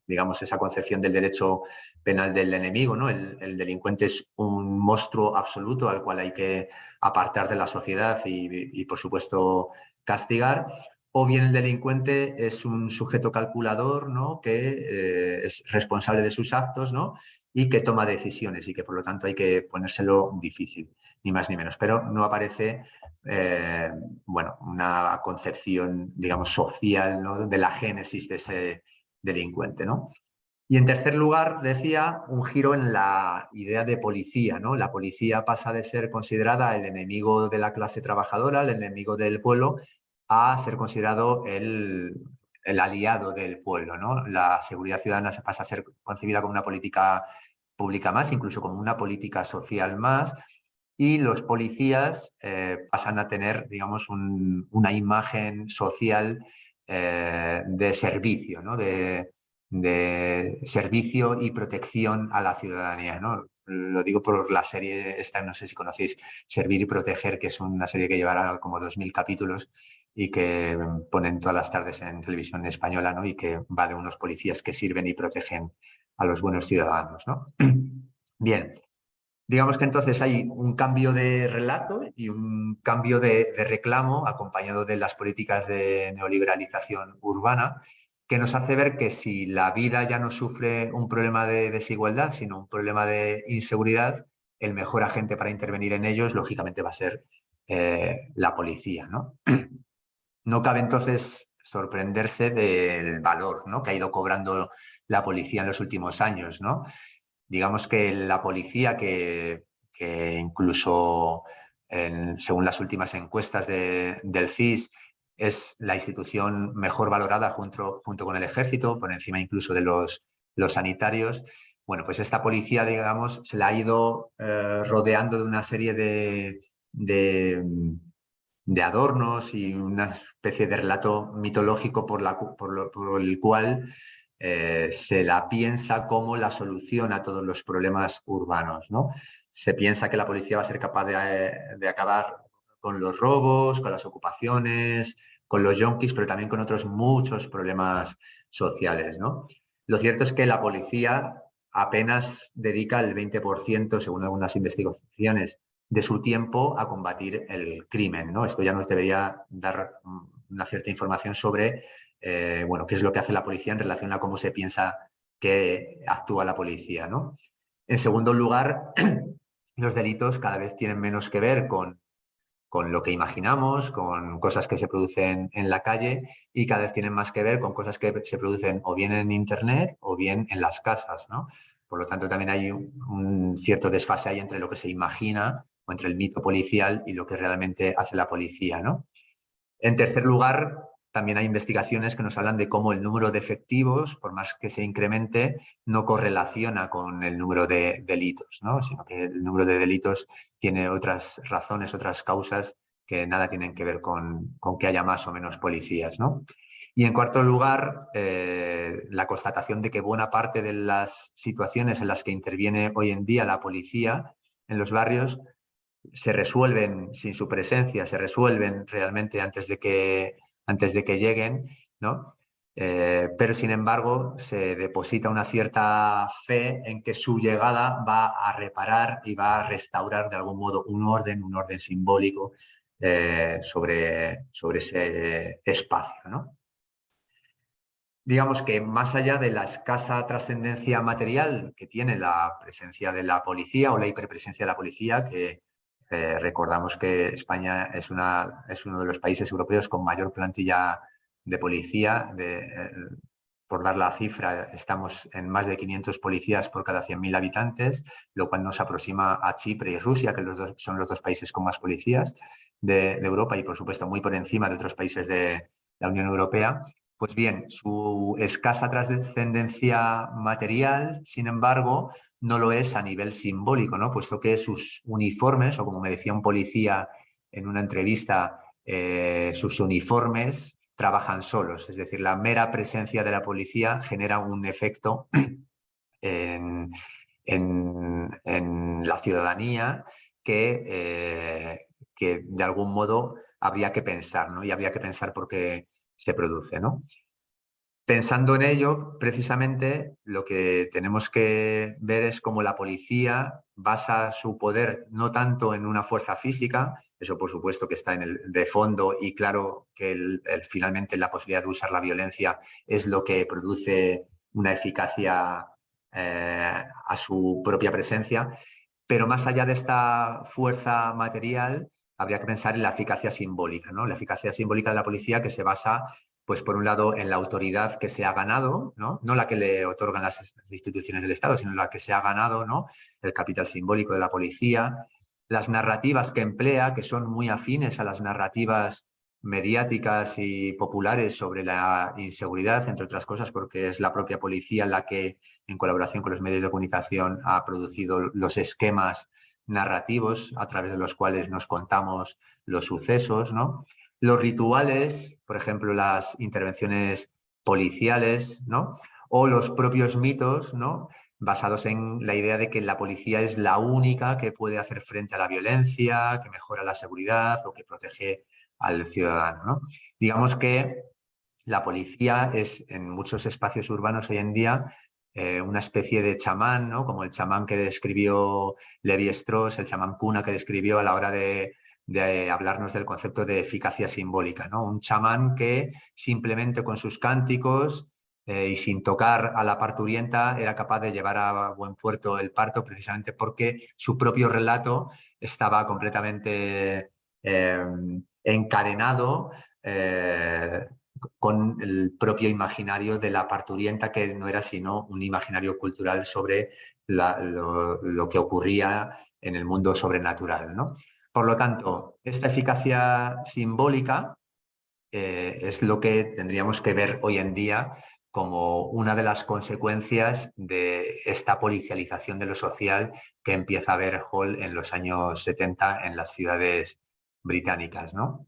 digamos, esa concepción del derecho penal del enemigo, ¿no? El delincuente es un monstruo absoluto al cual hay que apartar de la sociedad y por supuesto, castigar, o bien el delincuente es un sujeto calculador, ¿no? Que es responsable de sus actos, ¿no? Y que toma decisiones y que por lo tanto hay que ponérselo difícil, ni más ni menos. Pero no aparece, bueno, una concepción, digamos, social, ¿no? De la génesis de ese delincuente, ¿no? Y en tercer lugar, decía, un giro en la idea de policía, ¿no? La policía pasa de ser considerada el enemigo de la clase trabajadora, el enemigo del pueblo, a ser considerado el aliado del pueblo, ¿no? La seguridad ciudadana se pasa a ser concebida como una política pública más, incluso como una política social más, y los policías pasan a tener, digamos, una imagen social de servicio, ¿no? De servicio y protección a la ciudadanía, ¿no? Lo digo por la serie esta, no sé si conocéis, Servir y Proteger, que es una serie que llevará como 2000 capítulos y que ponen todas las tardes en televisión española, ¿no? Y que va de unos policías que sirven y protegen a los buenos ciudadanos, ¿no? Bien, Digamos que entonces hay un cambio de relato y un cambio de reclamo acompañado de las políticas de neoliberalización urbana, que nos hace ver que si la vida ya no sufre un problema de desigualdad, sino un problema de inseguridad, el mejor agente para intervenir en ellos, lógicamente, va a ser la policía, ¿no? No cabe entonces sorprenderse del valor, ¿no?, que ha ido cobrando la policía en los últimos años, ¿no? Digamos que la policía, que incluso según las últimas encuestas del CIS, es la institución mejor valorada junto con el ejército, por encima incluso de los sanitarios. Bueno, pues esta policía, digamos, se la ha ido rodeando de una serie de adornos y una especie de relato mitológico por el cual se la piensa como la solución a todos los problemas urbanos, ¿no? Se piensa que la policía va a ser capaz de acabar con los robos, con las ocupaciones, con los yonkis, pero también con otros muchos problemas sociales, ¿no? Lo cierto es que la policía apenas dedica el 20%, según algunas investigaciones, de su tiempo a combatir el crimen, ¿no? Esto ya nos debería dar una cierta información sobre bueno, qué es lo que hace la policía en relación a cómo se piensa que actúa la policía, ¿no? En segundo lugar, los delitos cada vez tienen menos que ver con lo que imaginamos, con cosas que se producen en la calle, y cada vez tienen más que ver con cosas que se producen o bien en Internet o bien en las casas, ¿no? Por lo tanto, también hay un cierto desfase ahí entre lo que se imagina o entre el mito policial y lo que realmente hace la policía, ¿no? En tercer lugar, también hay investigaciones que nos hablan de cómo el número de efectivos, por más que se incremente, no correlaciona con el número de delitos, ¿no? Sino que el número de delitos tiene otras razones, otras causas que nada tienen que ver con que haya más o menos policías, ¿no? Y en cuarto lugar, la constatación de que buena parte de las situaciones en las que interviene hoy en día la policía en los barrios se resuelven sin su presencia, se resuelven realmente antes de que lleguen, ¿no? Pero sin embargo se deposita una cierta fe en que su llegada va a reparar y va a restaurar de algún modo un orden simbólico sobre ese espacio, ¿no? Digamos que más allá de la escasa trascendencia material que tiene la presencia de la policía o la hiperpresencia de la policía, que recordamos que España es uno de los países europeos con mayor plantilla de policía. Por dar la cifra, estamos en más de 500 policías por cada 100.000 habitantes, lo cual nos aproxima a Chipre y Rusia, que son los dos países con más policías de Europa y, por supuesto, muy por encima de otros países de la Unión Europea. Pues bien, su escasa trascendencia material, sin embargo, no lo es a nivel simbólico, ¿no? Puesto que sus uniformes, o como me decía un policía en una entrevista, sus uniformes trabajan solos. Es decir, la mera presencia de la policía genera un efecto en, en la ciudadanía que de algún modo habría que pensar, ¿no? Y habría que pensar por qué se produce, ¿no? Pensando en ello, precisamente, lo que tenemos que ver es cómo la policía basa su poder no tanto en una fuerza física, eso por supuesto que está en el de fondo, y claro que finalmente la posibilidad de usar la violencia es lo que produce una eficacia a su propia presencia, pero más allá de esta fuerza material, habría que pensar en la eficacia simbólica, ¿no? La eficacia simbólica de la policía, que se basa, pues por un lado, en la autoridad que se ha ganado, ¿no? No la que le otorgan las instituciones del Estado, sino la que se ha ganado, ¿no? El capital simbólico de la policía, las narrativas que emplea, que son muy afines a las narrativas mediáticas y populares sobre la inseguridad, entre otras cosas, porque es la propia policía la que, en colaboración con los medios de comunicación, ha producido los esquemas narrativos a través de los cuales nos contamos los sucesos, ¿no? Los rituales, por ejemplo, las intervenciones policiales, ¿no? O los propios mitos, ¿no? Basados en la idea de que la policía es la única que puede hacer frente a la violencia, que mejora la seguridad o que protege al ciudadano, ¿no? Digamos que la policía es, en muchos espacios urbanos hoy en día, una especie de chamán, ¿no? Como el chamán que describió Levi-Strauss, el chamán Cuna que describió a la hora de hablarnos del concepto de eficacia simbólica, ¿no? Un chamán que simplemente con sus cánticos y sin tocar a la parturienta era capaz de llevar a buen puerto el parto, precisamente porque su propio relato estaba completamente encadenado con el propio imaginario de la parturienta, que no era sino un imaginario cultural sobre lo que ocurría en el mundo sobrenatural, ¿no? Por lo tanto, esta eficacia simbólica es lo que tendríamos que ver hoy en día como una de las consecuencias de esta policialización de lo social que empieza a ver Hall en los años 70 en las ciudades británicas, ¿no?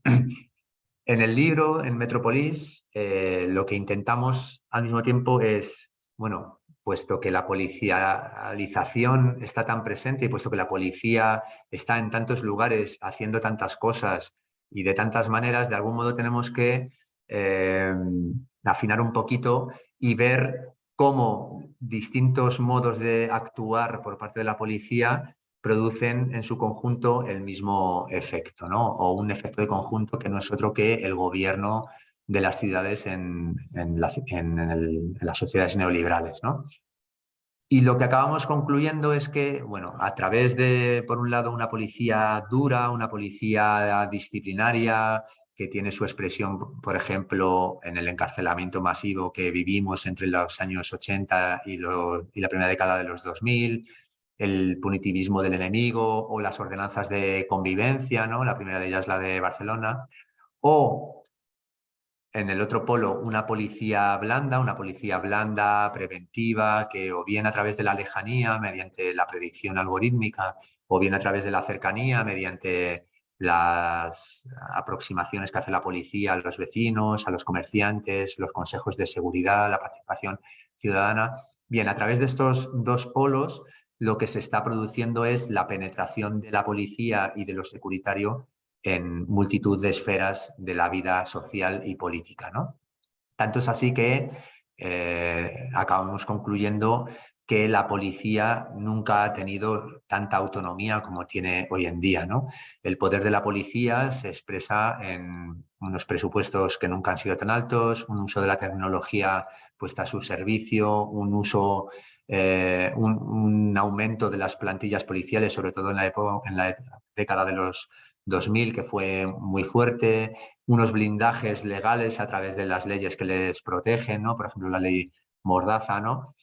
En el libro, en Metrópolis, lo que intentamos al mismo tiempo es, bueno, puesto que la policialización está tan presente y puesto que la policía está en tantos lugares haciendo tantas cosas y de tantas maneras, de algún modo tenemos que eh, afinar un poquito y ver cómo distintos modos de actuar por parte de la policía producen en su conjunto el mismo efecto, ¿no? O un efecto de conjunto que no es otro que el gobierno de las ciudades en las sociedades neoliberales, ¿no? Y lo que acabamos concluyendo es que, bueno, a través de, por un lado, una policía dura, una policía disciplinaria, que tiene su expresión, por ejemplo, en el encarcelamiento masivo que vivimos entre los años 80 y la primera década de los 2000, el punitivismo del enemigo o las ordenanzas de convivencia, ¿no? La primera de ellas, la de Barcelona, o en el otro polo, una policía blanda, preventiva, que o bien a través de la lejanía, mediante la predicción algorítmica, o bien a través de la cercanía, mediante las aproximaciones que hace la policía a los vecinos, a los comerciantes, los consejos de seguridad, la participación ciudadana. Bien, a través de estos dos polos, lo que se está produciendo es la penetración de la policía y de lo securitario en multitud de esferas de la vida social y política, ¿no? Tanto es así que acabamos concluyendo que la policía nunca ha tenido tanta autonomía como tiene hoy en día, ¿no? El poder de la policía se expresa en unos presupuestos que nunca han sido tan altos, un uso de la tecnología puesta a su servicio, un aumento de las plantillas policiales, sobre todo en la década de los 2000, que fue muy fuerte, unos blindajes legales a través de las leyes que les protegen, ¿no? Por ejemplo, la ley Mordaza, ¿no?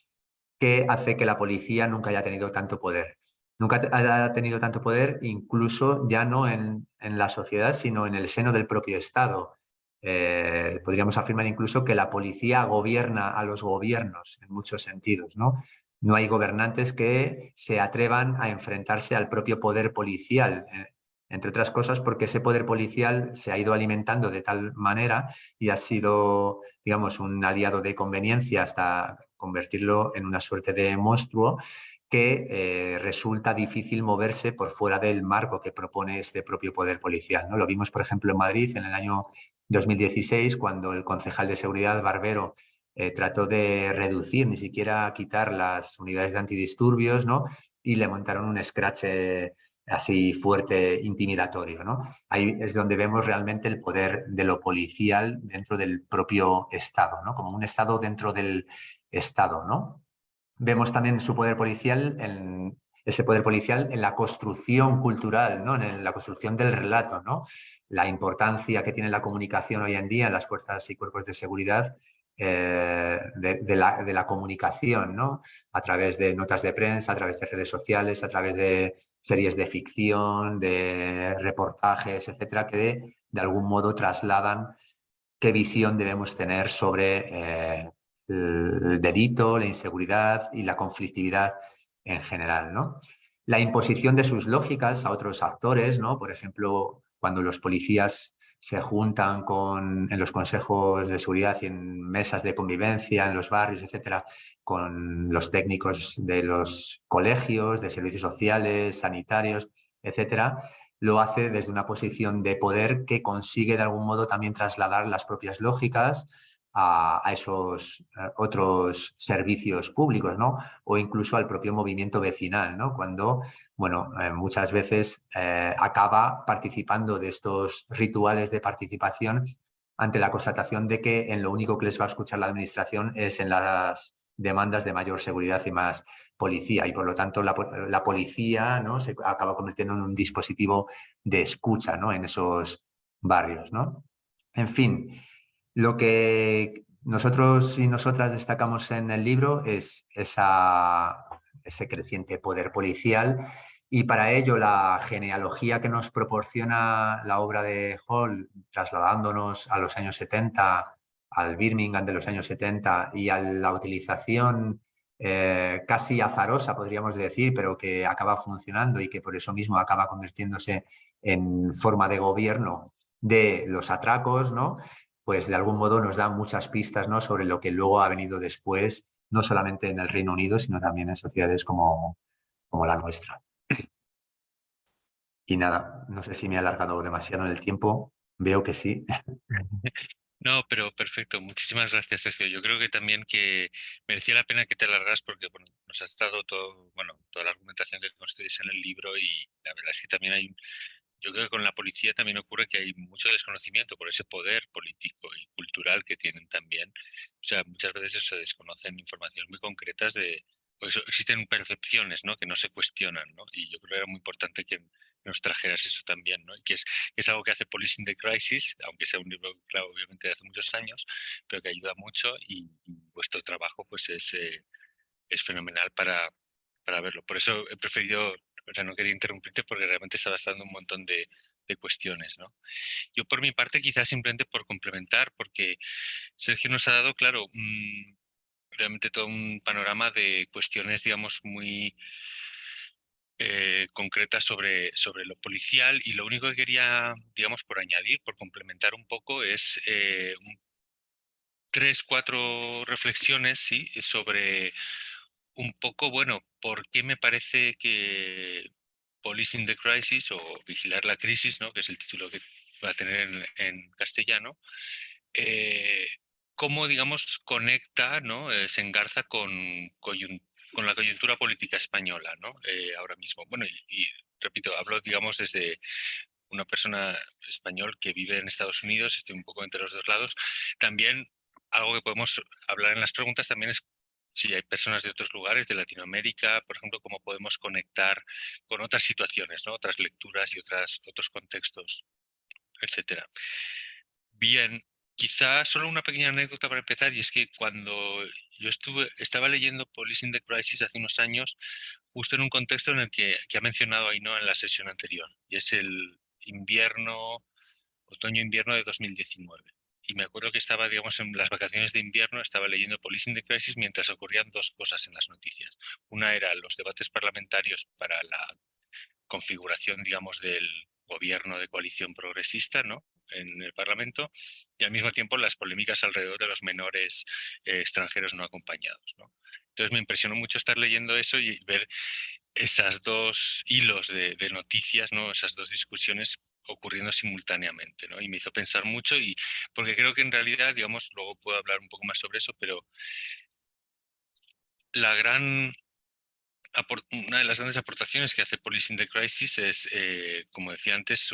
Que hace que la policía nunca haya tenido tanto poder. Nunca haya tenido tanto poder, incluso ya no en la sociedad, sino en el seno del propio Estado. Podríamos afirmar incluso que la policía gobierna a los gobiernos en muchos sentidos, ¿no? No hay gobernantes que se atrevan a enfrentarse al propio poder policial, entre otras cosas porque ese poder policial se ha ido alimentando de tal manera y ha sido, digamos, un aliado de conveniencia hasta convertirlo en una suerte de monstruo que resulta difícil moverse por fuera del marco que propone este propio poder policial, ¿no? Lo vimos, por ejemplo, en Madrid en el año 2016, cuando el concejal de seguridad, Barbero, trató de reducir, ni siquiera quitar las unidades de antidisturbios, ¿no? Y le montaron un scratch así fuerte, intimidatorio, ¿no? Ahí es donde vemos realmente el poder de lo policial dentro del propio Estado, ¿no? Como un Estado dentro del Estado, ¿no? Vemos también su poder policial, ese poder policial en la construcción cultural, ¿no? En la construcción del relato, ¿no? La importancia que tiene la comunicación hoy en día en las fuerzas y cuerpos de seguridad de la comunicación, ¿no? A través de notas de prensa, a través de redes sociales, a través de series de ficción, de reportajes, etcétera, que de algún modo trasladan qué visión debemos tener sobre el delito, la inseguridad y la conflictividad en general, ¿no? La imposición de sus lógicas a otros actores, ¿no? Por ejemplo, cuando los policías se juntan en los consejos de seguridad y en mesas de convivencia, en los barrios, etcétera, con los técnicos de los colegios, de servicios sociales, sanitarios, etcétera, lo hace desde una posición de poder que consigue de algún modo también trasladar las propias lógicas a esos otros servicios públicos, ¿no? O incluso al propio movimiento vecinal, ¿no? Cuando, bueno, muchas veces acaba participando de estos rituales de participación ante la constatación de que en lo único que les va a escuchar la administración es en las demandas de mayor seguridad y más policía, y por lo tanto la policía, ¿no?, se acaba convirtiendo en un dispositivo de escucha, ¿no?, en esos barrios, ¿no? En fin, lo que nosotros y nosotras destacamos en el libro es ese creciente poder policial, y para ello la genealogía que nos proporciona la obra de Hall, trasladándonos a los años 70, al Birmingham de los años 70, y a la utilización casi azarosa, podríamos decir, pero que acaba funcionando y que por eso mismo acaba convirtiéndose en forma de gobierno de los atracos, ¿no?, pues de algún modo nos da muchas pistas, ¿no?, sobre lo que luego ha venido después, no solamente en el Reino Unido, sino también en sociedades como la nuestra. Y nada, no sé si me he alargado demasiado en el tiempo, veo que sí. No, pero perfecto. Muchísimas gracias, Sergio. Yo creo que también que merecía la pena que te largas porque bueno, nos has dado todo, bueno, toda la argumentación que construís en el libro y la verdad es que también yo creo que con la policía también ocurre que hay mucho desconocimiento por ese poder político y cultural que tienen también. O sea, muchas veces se desconocen informaciones muy concretas pues existen percepciones, ¿no?, que no se cuestionan, ¿no? Y yo creo que era muy importante que nos trajeras eso también, ¿no? Y que es algo que hace Policing the Crisis, aunque sea un libro, claro, obviamente de hace muchos años, pero que ayuda mucho y vuestro trabajo pues es fenomenal para verlo. Por eso he preferido, o sea, no quería interrumpirte porque realmente estabas dando un montón de cuestiones, ¿no? Yo por mi parte quizás simplemente por complementar, porque Sergio nos ha dado, claro, realmente todo un panorama de cuestiones, digamos, muy concretas sobre lo policial, y lo único que quería, digamos, por añadir, por complementar un poco, es tres, cuatro reflexiones, sí, sobre un poco, bueno, por qué me parece que Policing the Crisis o Vigilar la Crisis, ¿no?, que es el título que va a tener en castellano, eh, cómo, digamos, conecta, ¿no?, se engarza con la coyuntura política española, ¿no?, ahora mismo. Bueno, y repito, hablo, digamos, desde una persona español que vive en Estados Unidos, estoy un poco entre los dos lados. También algo que podemos hablar en las preguntas también es si hay personas de otros lugares, de Latinoamérica, por ejemplo, cómo podemos conectar con otras situaciones, ¿no?, otras lecturas y otros contextos, etcétera. Bien, quizá solo una pequeña anécdota para empezar, y es que cuando yo estaba leyendo Policing the Crisis hace unos años, justo en un contexto en el que ha mencionado Ainhoa en la sesión anterior, y es el otoño-invierno de 2019. Y me acuerdo que estaba, digamos, en las vacaciones de invierno, estaba leyendo Policing the Crisis mientras ocurrían dos cosas en las noticias. Una era los debates parlamentarios para la configuración, digamos, del gobierno de coalición progresista, ¿no?, en el Parlamento, y al mismo tiempo las polémicas alrededor de los menores extranjeros no acompañados, ¿no? Entonces me impresionó mucho estar leyendo eso y ver esas dos hilos de noticias, ¿no?, esas dos discusiones ocurriendo simultáneamente, ¿no? Y me hizo pensar mucho, y porque creo que en realidad, digamos, luego puedo hablar un poco más sobre eso, pero la gran una de las grandes aportaciones que hace Policing the Crisis es, como decía antes,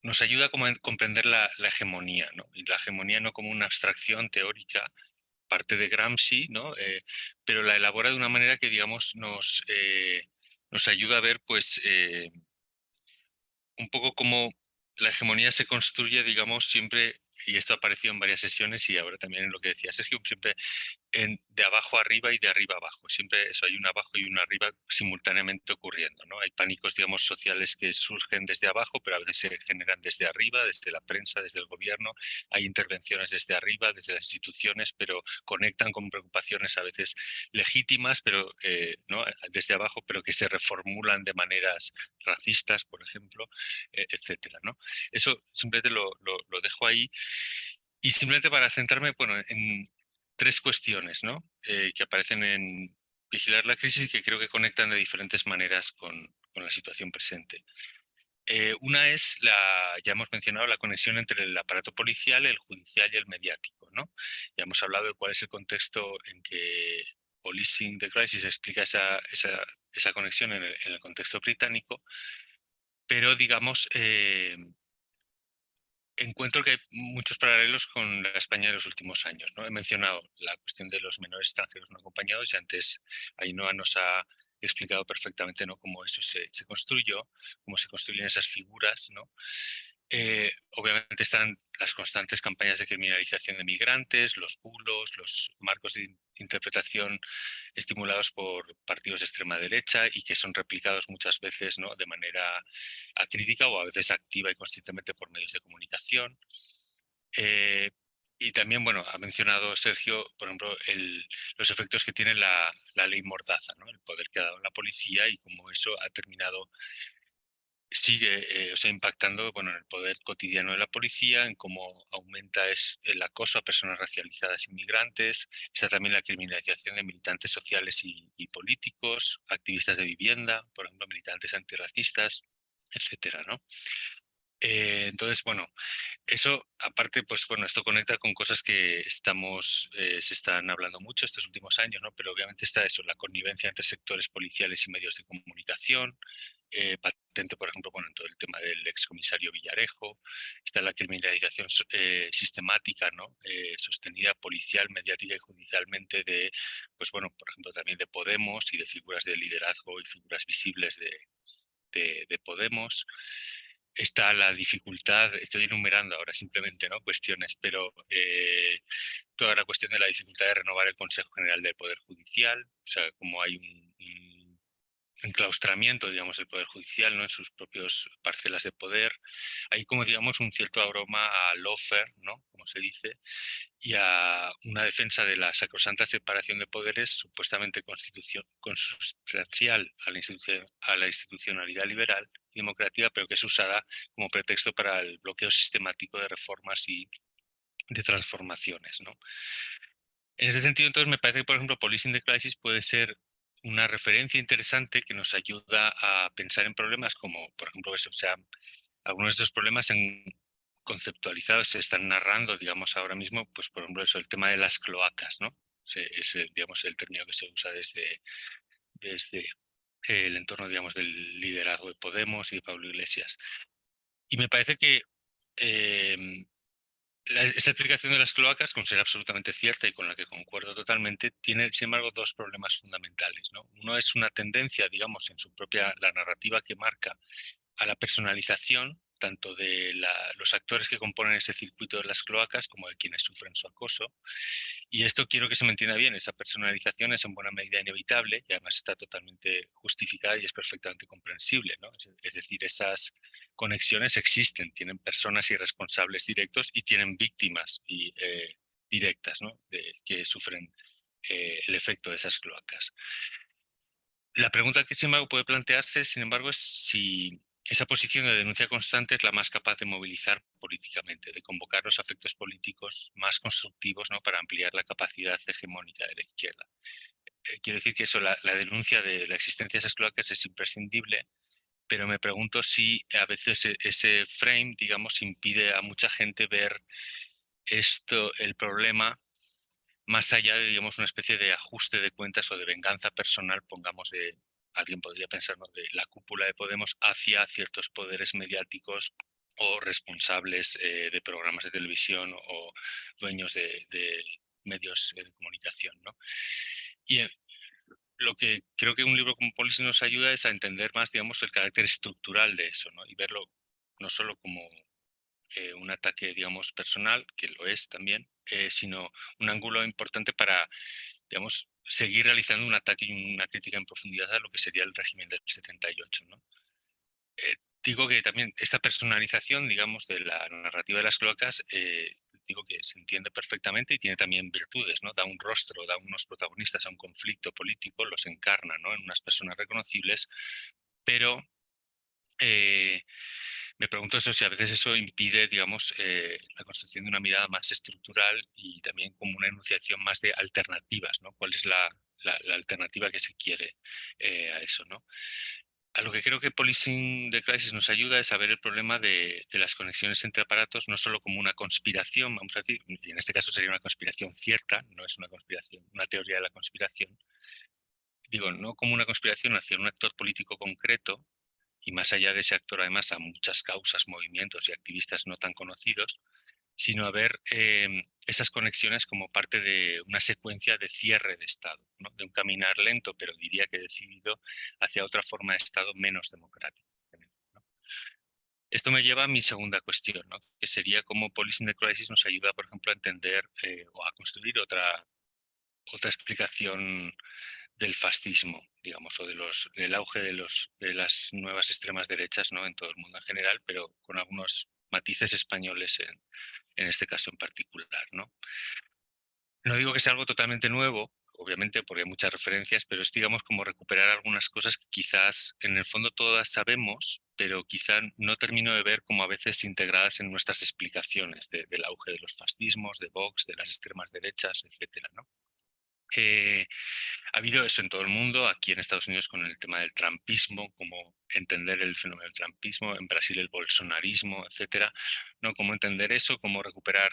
nos ayuda como a comprender la hegemonía, ¿no? Y la hegemonía no como una abstracción teórica, parte de Gramsci, ¿no? Pero la elabora de una manera que, digamos, nos ayuda a ver, pues, un poco cómo la hegemonía se construye, digamos, siempre, y esto ha aparecido en varias sesiones y ahora también en lo que decía Sergio, siempre de abajo arriba y de arriba abajo. Siempre eso, hay un abajo y un arriba simultáneamente ocurriendo, ¿no? Hay pánicos, digamos, sociales que surgen desde abajo, pero a veces se generan desde arriba, desde la prensa, desde el gobierno. Hay intervenciones desde arriba, desde las instituciones, pero conectan con preocupaciones a veces legítimas, pero ¿no?, desde abajo, pero que se reformulan de maneras racistas, por ejemplo, etcétera, ¿no? Eso simplemente lo dejo ahí. Y simplemente para centrarme, bueno, en tres cuestiones, ¿no?, que aparecen en Vigilar la Crisis y que creo que conectan de diferentes maneras con la situación presente. Una es ya hemos mencionado la conexión entre el aparato policial, el judicial y el mediático, ¿no? Ya hemos hablado de cuál es el contexto en que Policing the Crisis explica esa conexión en el contexto británico, pero digamos, encuentro que hay muchos paralelos con la España de los últimos años, ¿no? He mencionado la cuestión de los menores extranjeros no acompañados y antes Ainhoa nos ha explicado perfectamente, ¿no?, cómo eso se construyó, cómo se construyen esas figuras, ¿no? Obviamente están las constantes campañas de criminalización de migrantes, los bulos, los marcos de interpretación estimulados por partidos de extrema derecha y que son replicados muchas veces, ¿no?, de manera acrítica o a veces activa y conscientemente por medios de comunicación. Eh, y también, bueno, ha mencionado Sergio, por ejemplo, los efectos que tiene la ley Mordaza, ¿no?, el poder que ha dado la policía y cómo eso ha terminado sigue o sea, impactando, bueno, en el poder cotidiano de la policía, en cómo aumenta el acoso a personas racializadas inmigrantes. Está también la criminalización de militantes sociales y políticos, activistas de vivienda, por ejemplo, militantes antirracistas, etcétera, ¿no? Entonces, bueno, eso aparte, pues bueno, esto conecta con cosas que se están hablando mucho estos últimos años, ¿no? Pero obviamente está eso, la connivencia entre sectores policiales y medios de comunicación, patente, por ejemplo, bueno, en todo el tema del excomisario Villarejo, está la criminalización sistemática, ¿no?, sostenida policial, mediática y judicialmente pues bueno, por ejemplo, también de Podemos y de figuras de liderazgo y figuras visibles de Podemos. Está la dificultad, estoy enumerando ahora simplemente, ¿no?, cuestiones, pero toda la cuestión de la dificultad de renovar el Consejo General del Poder Judicial, o sea, como hay un enclaustramiento, digamos, del Poder Judicial, ¿no?, en sus propias parcelas de poder. Hay como, digamos, un cierto aroma a lawfare, ¿no?, como se dice, y a una defensa de la sacrosanta separación de poderes supuestamente consustancial a la institucionalidad liberal y democrática, pero que es usada como pretexto para el bloqueo sistemático de reformas y de transformaciones, ¿no? En ese sentido, entonces, me parece que, por ejemplo, Policing the Crisis puede ser una referencia interesante que nos ayuda a pensar en problemas como, por ejemplo, eso, o sea, algunos de estos problemas conceptualizados se están narrando, digamos, ahora mismo, pues, por ejemplo, eso, el tema de las cloacas, ¿no? Es, digamos, el término que se usa desde el entorno, digamos, del liderazgo de Podemos y de Pablo Iglesias. Y me parece que esa explicación de las cloacas, con ser absolutamente cierta y con la que concuerdo totalmente, tiene, sin embargo, dos problemas fundamentales, ¿no? Uno es una tendencia, digamos, en su propia, la narrativa que marca a la personalización, tanto de los actores que componen ese circuito de las cloacas como de quienes sufren su acoso. Y esto quiero que se me entienda bien, esa personalización es en buena medida inevitable y además está totalmente justificada y es perfectamente comprensible, ¿no? Es decir, esas conexiones existen, tienen personas y responsables directos y tienen víctimas directas, ¿no?, que sufren el efecto de esas cloacas. La pregunta que sin embargo puede plantearse, sin embargo, es si esa posición de denuncia constante es la más capaz de movilizar políticamente, de convocar los afectos políticos más constructivos, ¿no?, para ampliar la capacidad hegemónica de la izquierda. Quiero decir que eso, la denuncia de la existencia de esas cloacas es imprescindible, pero me pregunto si a veces ese frame, digamos, impide a mucha gente ver el problema más allá de, digamos, una especie de ajuste de cuentas o de venganza personal, pongamos, alguien podría pensar, ¿no?, de la cúpula de Podemos hacia ciertos poderes mediáticos o responsables de programas de televisión o dueños de medios de comunicación, ¿no? Y lo que creo que un libro como Policy nos ayuda es a entender más, digamos, el carácter estructural de eso, ¿no?, y verlo no solo como un ataque, digamos, personal, que lo es también, sino un ángulo importante para, digamos, seguir realizando un ataque y una crítica en profundidad a lo que sería el régimen del 78, ¿no? Digo que también esta personalización, digamos, de la narrativa de las cloacas, digo que se entiende perfectamente y tiene también virtudes, ¿no? Da un rostro, da unos protagonistas a un conflicto político, los encarna, ¿no?, en unas personas reconocibles, pero me pregunto eso, si a veces eso impide, digamos, la construcción de una mirada más estructural y también como una enunciación más de alternativas, ¿no? ¿Cuál es la alternativa que se quiere a eso, ¿no? A lo que creo que Policing the Crisis nos ayuda es a ver el problema de las conexiones entre aparatos, no solo como una conspiración, vamos a decir, y en este caso sería una conspiración cierta, no es una conspiración, una teoría de la conspiración. Digo, no como una conspiración hacia un actor político concreto, y más allá de ese actor, además, a muchas causas, movimientos y activistas no tan conocidos, sino a ver esas conexiones como parte de una secuencia de cierre de Estado, ¿no? De un caminar lento, pero diría que decidido, hacia otra forma de Estado menos democrática, ¿no? Esto me lleva a mi segunda cuestión, ¿no? Que sería cómo Policing the Crisis nos ayuda, por ejemplo, a entender o a construir otra explicación del fascismo, digamos, o del auge de las nuevas extremas derechas, ¿no? En todo el mundo en general, pero con algunos matices españoles en este caso en particular, ¿no? No digo que sea algo totalmente nuevo, obviamente, porque hay muchas referencias, pero es, digamos, como recuperar algunas cosas que quizás en el fondo todas sabemos, pero quizá no termino de ver como a veces integradas en nuestras explicaciones del auge de los fascismos, de Vox, de las extremas derechas, etcétera, ¿no? Ha habido eso en todo el mundo, aquí en Estados Unidos con el tema del trumpismo, cómo entender el fenómeno del trumpismo, en Brasil el bolsonarismo, etcétera, ¿no? Cómo entender eso, cómo recuperar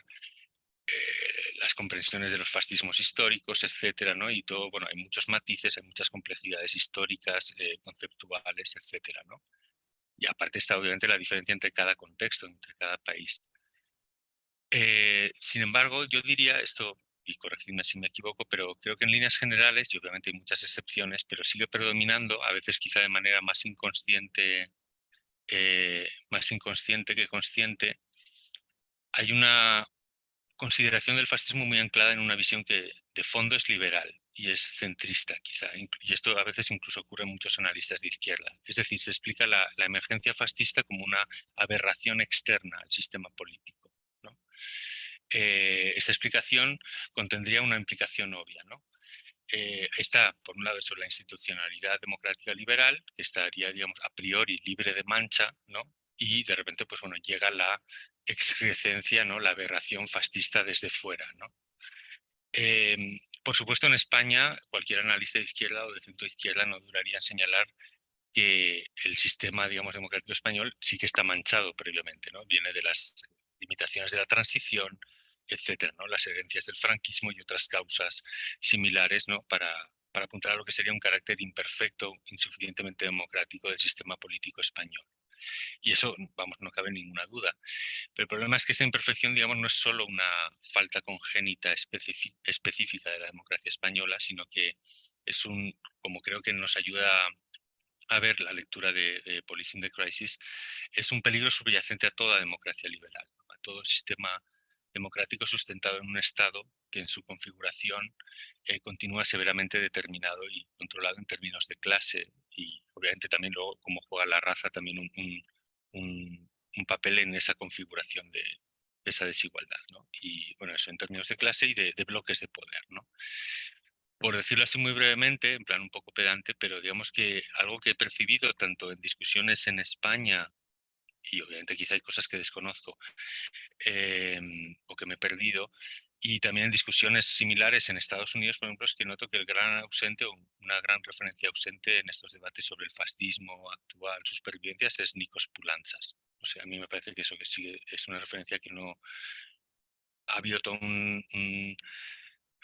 las comprensiones de los fascismos históricos, etcétera, ¿no? Y todo, bueno, hay muchos matices, hay muchas complejidades históricas, conceptuales, etcétera, ¿no? Y aparte está obviamente la diferencia entre cada contexto, entre cada país. Sin embargo, yo diría esto, y corregidme si me equivoco, pero creo que en líneas generales, y obviamente hay muchas excepciones, pero sigue predominando, a veces quizá de manera más inconsciente que consciente, hay una consideración del fascismo muy anclada en una visión que de fondo es liberal y es centrista, quizá. Y esto a veces incluso ocurre en muchos analistas de izquierda. Es decir, se explica la emergencia fascista como una aberración externa al sistema político, ¿no? Esta explicación contendría una implicación obvia, ¿no? Está, por un lado, eso, la institucionalidad democrática liberal, que estaría, digamos, a priori libre de mancha, ¿no? Y de repente, pues bueno, llega la excrecencia, ¿no? La aberración fascista desde fuera, ¿no? Por supuesto, en España, cualquier analista de izquierda o de centro izquierda no duraría en señalar que el sistema, digamos, democrático español sí que está manchado previamente, ¿no? Viene de las limitaciones de la transición, etcétera, ¿no? Las herencias del franquismo y otras causas similares, ¿no? Para apuntar a lo que sería un carácter imperfecto, insuficientemente democrático del sistema político español. Y eso, vamos, no cabe ninguna duda. Pero el problema es que esa imperfección, digamos, no es solo una falta congénita específica de la democracia española, sino que es como creo que nos ayuda a ver la lectura de Policing the Crisis, es un peligro subyacente a toda democracia liberal, a todo sistema democrático sustentado en un Estado que en su configuración continúa severamente determinado y controlado en términos de clase y obviamente también luego cómo juega la raza también un papel en esa configuración de esa desigualdad, ¿no? Y bueno, eso en términos de clase y de bloques de poder, ¿no? Por decirlo así muy brevemente, en plan un poco pedante, pero digamos que algo que he percibido tanto en discusiones en España, y obviamente quizá hay cosas que desconozco o que me he perdido, y también en discusiones similares en Estados Unidos, por ejemplo, es que noto que el gran ausente o una gran referencia ausente en estos debates sobre el fascismo actual, sus supervivencias, es Nikos Poulantzas. O sea, a mí me parece que eso que sí es una referencia que no ha habido todo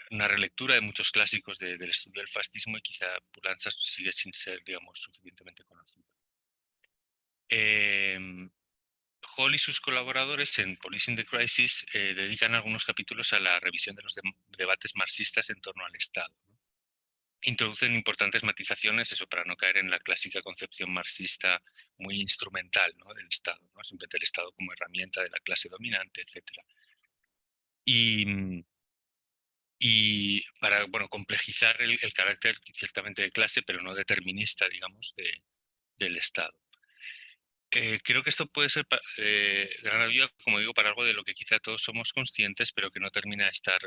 una relectura de muchos clásicos del estudio del fascismo y quizá Poulantzas sigue sin ser, digamos, suficientemente conocido. Hall y sus colaboradores en Policing the Crisis dedican algunos capítulos a la revisión de los debates marxistas en torno al Estado, ¿no? Introducen importantes matizaciones, eso para no caer en la clásica concepción marxista muy instrumental, ¿no? Del Estado, ¿no? Siempre del Estado como herramienta de la clase dominante, etc. Y, y para bueno, complejizar el carácter ciertamente de clase, pero no determinista, digamos, del Estado. Creo que esto puede ser gran ayuda, como digo, para algo de lo que quizá todos somos conscientes, pero que no termina de estar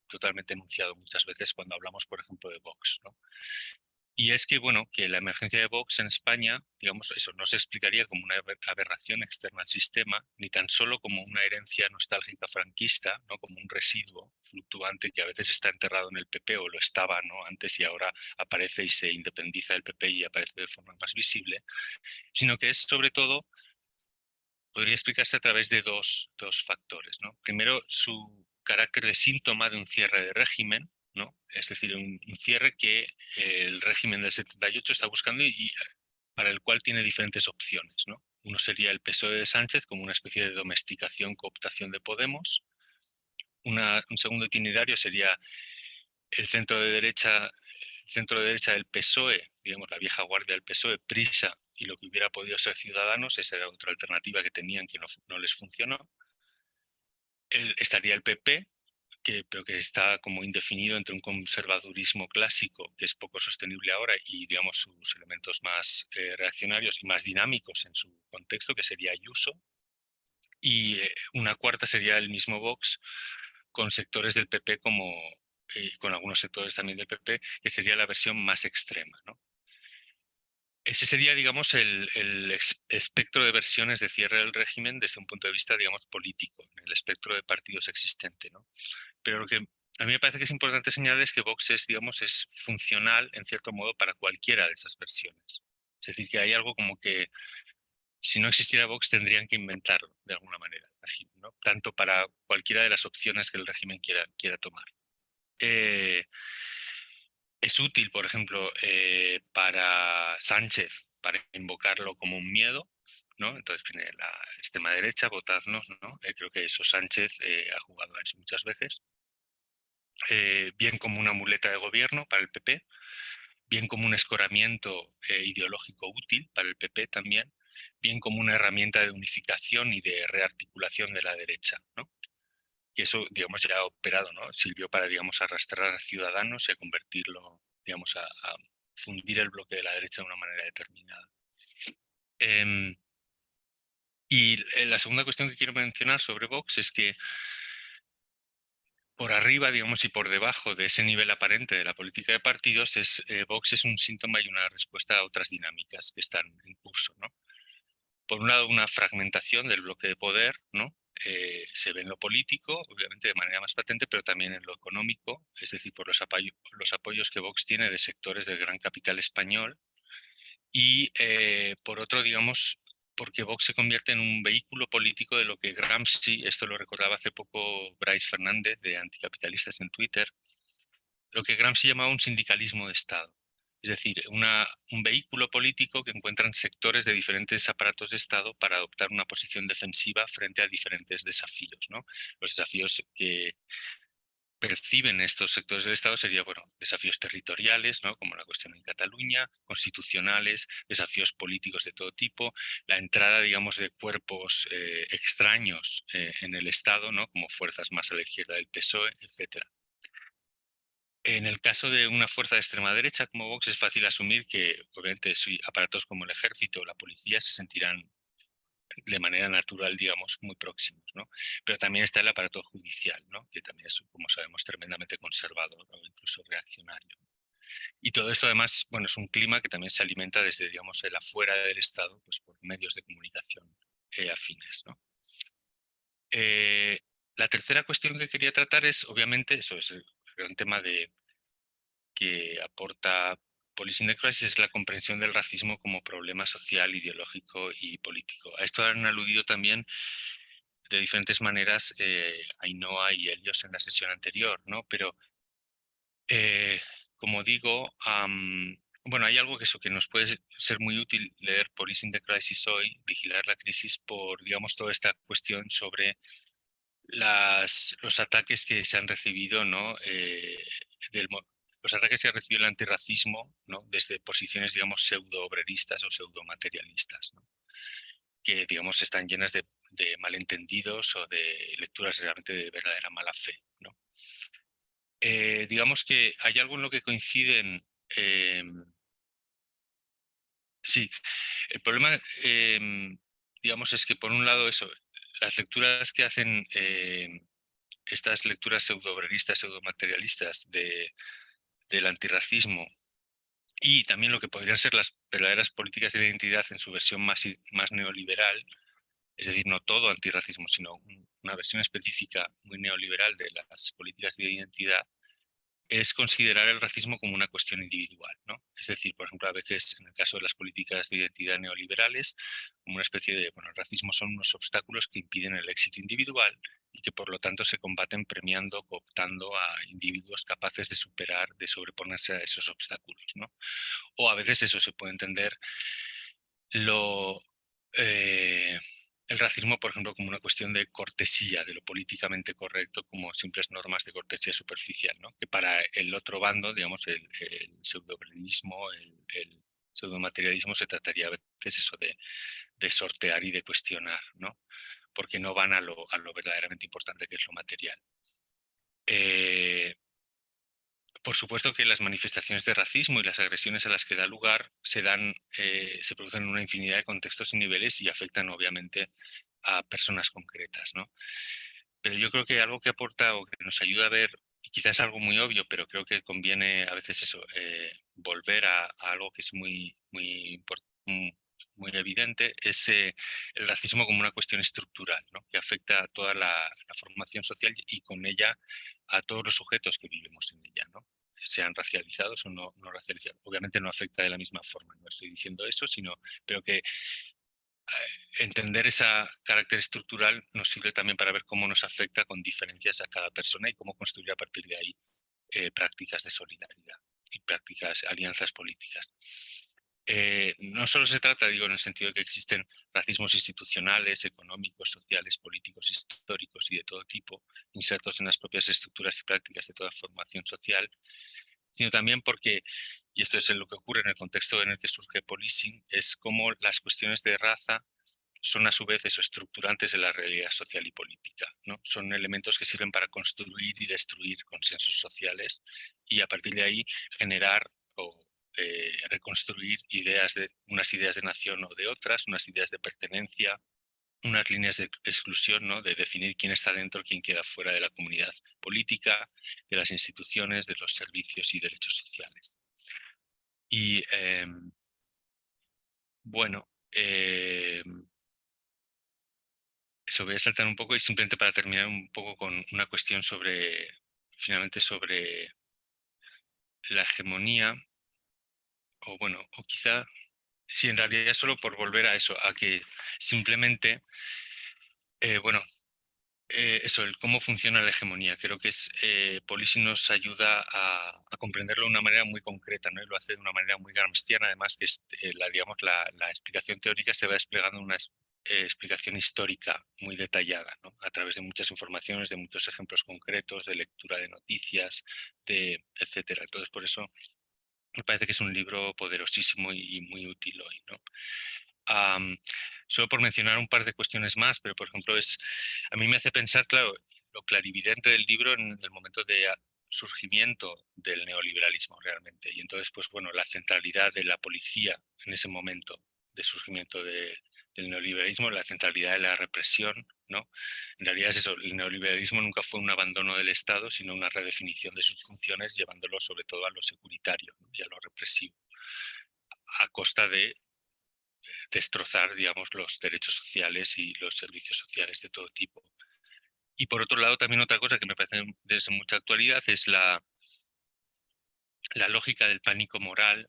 totalmente enunciado muchas veces cuando hablamos, por ejemplo, de Vox, ¿no? Y es que, bueno, que la emergencia de Vox en España, digamos, eso no se explicaría como una aberración externa al sistema, ni tan solo como una herencia nostálgica franquista, ¿no? Como un residuo fluctuante que a veces está enterrado en el PP o lo estaba, ¿no? Antes, y ahora aparece y se independiza del PP y aparece de forma más visible, sino que es sobre todo, podría explicarse a través de dos factores, ¿no? Primero, su carácter de síntoma de un cierre de régimen, ¿no? Es decir, un cierre que el régimen del 78 está buscando y para el cual tiene diferentes opciones, ¿no? Uno sería el PSOE de Sánchez como una especie de domesticación, cooptación de Podemos. Un segundo itinerario sería el centro de derecha del PSOE, digamos la vieja guardia del PSOE, Prisa y lo que hubiera podido ser Ciudadanos. Esa era otra alternativa que tenían que no les funcionó. Estaría el PP, pero que está como indefinido entre un conservadurismo clásico que es poco sostenible ahora y, digamos, sus elementos más reaccionarios y más dinámicos en su contexto, que sería Ayuso. Y una cuarta sería el mismo Vox, con sectores del PP con algunos sectores también del PP, que sería la versión más extrema, ¿no? Ese sería, digamos, el espectro de versiones de cierre del régimen desde un punto de vista, digamos, político, en el espectro de partidos existente, ¿no? Pero lo que a mí me parece que es importante señalar es que Vox es, digamos, es funcional, en cierto modo, para cualquiera de esas versiones. Es decir, que hay algo como que si no existiera Vox tendrían que inventarlo de alguna manera, el régimen, ¿no? Tanto para cualquiera de las opciones que el régimen quiera tomar. Eh, es útil, por ejemplo, para Sánchez, para invocarlo como un miedo, ¿no? Entonces viene la extrema derecha, votadnos, ¿no? Creo que eso Sánchez ha jugado a eso muchas veces. Bien como una muleta de gobierno para el PP, bien como un escoramiento ideológico útil para el PP también, bien como una herramienta de unificación y de rearticulación de la derecha, ¿no? Que eso, digamos, ya ha operado, ¿no? Sirvió para, digamos, arrastrar a Ciudadanos y a convertirlo, digamos, a fundir el bloque de la derecha de una manera determinada. Y la segunda cuestión que quiero mencionar sobre Vox es que por arriba, digamos, y por debajo de ese nivel aparente de la política de partidos, Vox es un síntoma y una respuesta a otras dinámicas que están en curso, ¿no? Por un lado, una fragmentación del bloque de poder, ¿no? Se ve en lo político, obviamente de manera más patente, pero también en lo económico, es decir, por los apoyos que Vox tiene de sectores del gran capital español. Y por otro, digamos, porque Vox se convierte en un vehículo político de lo que Gramsci, esto lo recordaba hace poco Bryce Fernández de Anticapitalistas en Twitter, lo que Gramsci llamaba un sindicalismo de Estado. Es decir, un vehículo político que encuentran sectores de diferentes aparatos de Estado para adoptar una posición defensiva frente a diferentes desafíos, ¿no? Los desafíos que perciben estos sectores del Estado serían, bueno, desafíos territoriales, ¿no? Como la cuestión en Cataluña, constitucionales, desafíos políticos de todo tipo, la entrada, digamos, de cuerpos extraños en el Estado, ¿no? Como fuerzas más a la izquierda del PSOE, etcétera. En el caso de una fuerza de extrema derecha como Vox es fácil asumir que, obviamente, aparatos como el ejército o la policía se sentirán de manera natural, digamos, muy próximos, ¿no? Pero también está el aparato judicial, ¿no? Que también es, como sabemos, tremendamente conservador o incluso reaccionario. Y todo esto, además, bueno, es un clima que también se alimenta desde, digamos, el afuera del Estado, pues por medios de comunicación afines, ¿no? La tercera cuestión que quería tratar es, obviamente, eso es el gran tema que aporta Policing the Crisis, es la comprensión del racismo como problema social, ideológico y político. A esto han aludido también de diferentes maneras Ainhoa y Helios en la sesión anterior, ¿no? Pero, como digo, bueno, hay algo que nos puede ser muy útil leer Policing the Crisis hoy, vigilar la crisis por, digamos, toda esta cuestión sobre los ataques que se han recibido, ¿no? Los ataques que ha recibido el antirracismo, ¿no? Desde posiciones, digamos, pseudo-obreristas o pseudo-materialistas, ¿no? Que, digamos, están llenas de malentendidos o de lecturas realmente de verdadera mala fe, ¿no? Digamos que hay algo en lo que coinciden. Sí, el problema, digamos, es que por un lado eso, las lecturas que hacen estas lecturas pseudo-obreristas, pseudo-materialistas del antirracismo y también lo que podrían ser las verdaderas políticas de identidad en su versión más neoliberal, es decir, no todo antirracismo, sino una versión específica muy neoliberal de las políticas de identidad, es considerar el racismo como una cuestión individual, ¿no? Es decir, por ejemplo, a veces en el caso de las políticas de identidad neoliberales, como una especie de, bueno, el racismo son unos obstáculos que impiden el éxito individual y que por lo tanto se combaten premiando, cooptando a individuos capaces de superar, de sobreponerse a esos obstáculos, ¿no? O a veces eso se puede entender lo, eh, el racismo, por ejemplo, como una cuestión de cortesía, de lo políticamente correcto, como simples normas de cortesía superficial, ¿no? Que para el otro bando, digamos, el pseudoberenismo, el pseudomaterialismo, se trataría a veces eso de sortear y de cuestionar, ¿no? Porque no van a lo verdaderamente importante, que es lo material. Por supuesto que las manifestaciones de racismo y las agresiones a las que da lugar se producen en una infinidad de contextos y niveles y afectan obviamente a personas concretas, ¿no? Pero yo creo que algo que aporta o que nos ayuda a ver, y quizás algo muy obvio, pero creo que conviene a veces eso, volver a algo que es muy evidente, es el racismo como una cuestión estructural, ¿no? Que afecta a toda la formación social y con ella a todos los sujetos que vivimos en ella, ¿no? Sean racializados o no racializados. Obviamente no afecta de la misma forma, no estoy diciendo eso, pero que entender ese carácter estructural nos sirve también para ver cómo nos afecta con diferencias a cada persona y cómo construir a partir de ahí prácticas de solidaridad y prácticas, alianzas políticas. No solo se trata, digo, en el sentido de que existen racismos institucionales, económicos, sociales, políticos, históricos y de todo tipo, insertos en las propias estructuras y prácticas de toda formación social, sino también porque, y esto es lo que ocurre en el contexto en el que surge policing, es cómo las cuestiones de raza son a su vez eso, estructurantes de la realidad social y política, ¿no? Son elementos que sirven para construir y destruir consensos sociales y a partir de ahí generar o reconstruir unas ideas de nación o de otras, unas ideas de pertenencia, unas líneas de exclusión, ¿no? De definir quién está dentro, quién queda fuera de la comunidad política, de las instituciones, de los servicios y derechos sociales. Y bueno, eso voy a saltar un poco y simplemente para terminar un poco con una cuestión finalmente sobre la hegemonía, o bueno, o quizá, sí, en realidad solo por volver a eso, a que simplemente, bueno, eso, el cómo funciona la hegemonía. Creo que Polisi nos ayuda a comprenderlo de una manera muy concreta, ¿no? Y lo hace de una manera muy gramsciana, además que digamos, la explicación teórica se va desplegando una explicación histórica muy detallada, ¿no? A través de muchas informaciones, de muchos ejemplos concretos, de lectura de noticias, etcétera. Entonces, por eso me parece que es un libro poderosísimo y muy útil hoy, ¿no? Am, Solo por mencionar un par de cuestiones más, pero por ejemplo, a mí me hace pensar, claro, lo clarividente del libro en el momento de surgimiento del neoliberalismo realmente. Y entonces, pues bueno, la centralidad de la policía en ese momento de surgimiento del neoliberalismo, la centralidad de la represión, ¿no? En realidad es eso, el neoliberalismo nunca fue un abandono del Estado, sino una redefinición de sus funciones, llevándolo sobre todo a lo securitario, ¿no? Y a lo represivo, a costa de destrozar, digamos, los derechos sociales y los servicios sociales de todo tipo. Y por otro lado, también otra cosa que me parece de mucha actualidad es la lógica del pánico moral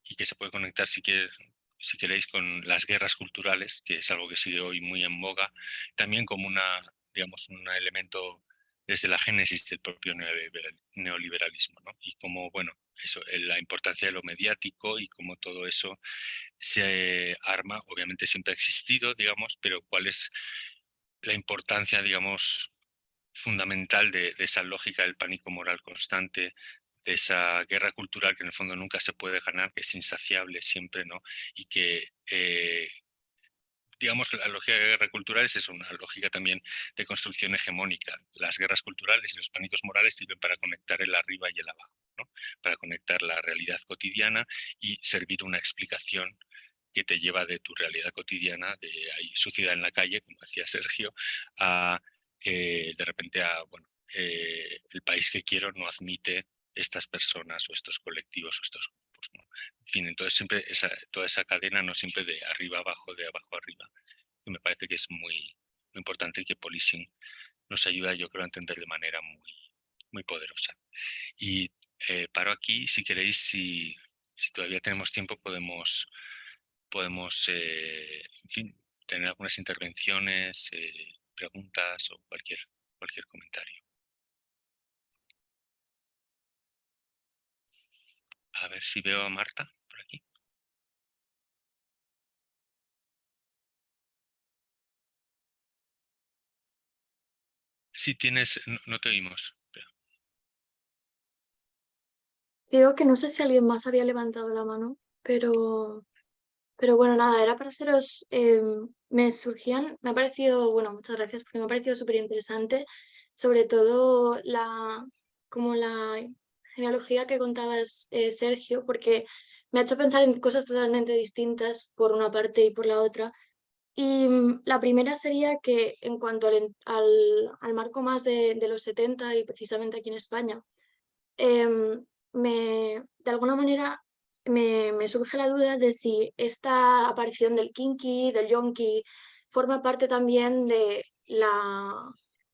y que se puede conectar si queréis con las guerras culturales, que es algo que sigue hoy muy en boga, también como digamos, un elemento desde la génesis del propio neoliberalismo, ¿no? Y como, bueno, eso, la importancia de lo mediático y cómo todo eso se arma, obviamente siempre ha existido, digamos, pero cuál es la importancia, digamos, fundamental de esa lógica del pánico moral constante, de esa guerra cultural que en el fondo nunca se puede ganar, que es insaciable siempre, ¿no? Y que, digamos, la lógica de guerra cultural es una lógica también de construcción hegemónica. Las guerras culturales y los pánicos morales sirven para conectar el arriba y el abajo, ¿no? Para conectar la realidad cotidiana y servir una explicación que te lleva de tu realidad cotidiana, de ahí suciedad en la calle, como decía Sergio, a de repente bueno, el país que quiero no admite estas personas o estos colectivos o estos grupos, ¿no? En fin, entonces siempre toda esa cadena, no siempre de arriba abajo, de abajo arriba. Y me parece que es muy importante y que Policing nos ayuda, yo creo, a entender de manera muy poderosa. Y paro aquí, si queréis, si todavía tenemos tiempo, podemos en fin, tener algunas intervenciones, preguntas o cualquier comentario. A ver si veo a Marta por aquí. Si tienes, no te oímos. Digo que no sé si alguien más había levantado la mano, pero bueno, nada, era para haceros, me ha parecido, bueno, muchas gracias porque me ha parecido súper interesante, sobre todo como la genealogía que contabas, Sergio, porque me ha hecho pensar en cosas totalmente distintas por una parte y por la otra. Y la primera sería que en cuanto al marco más de los 70 y precisamente aquí en España, em, de alguna manera me surge la duda de si esta aparición del kinky, del yonki, forma parte también de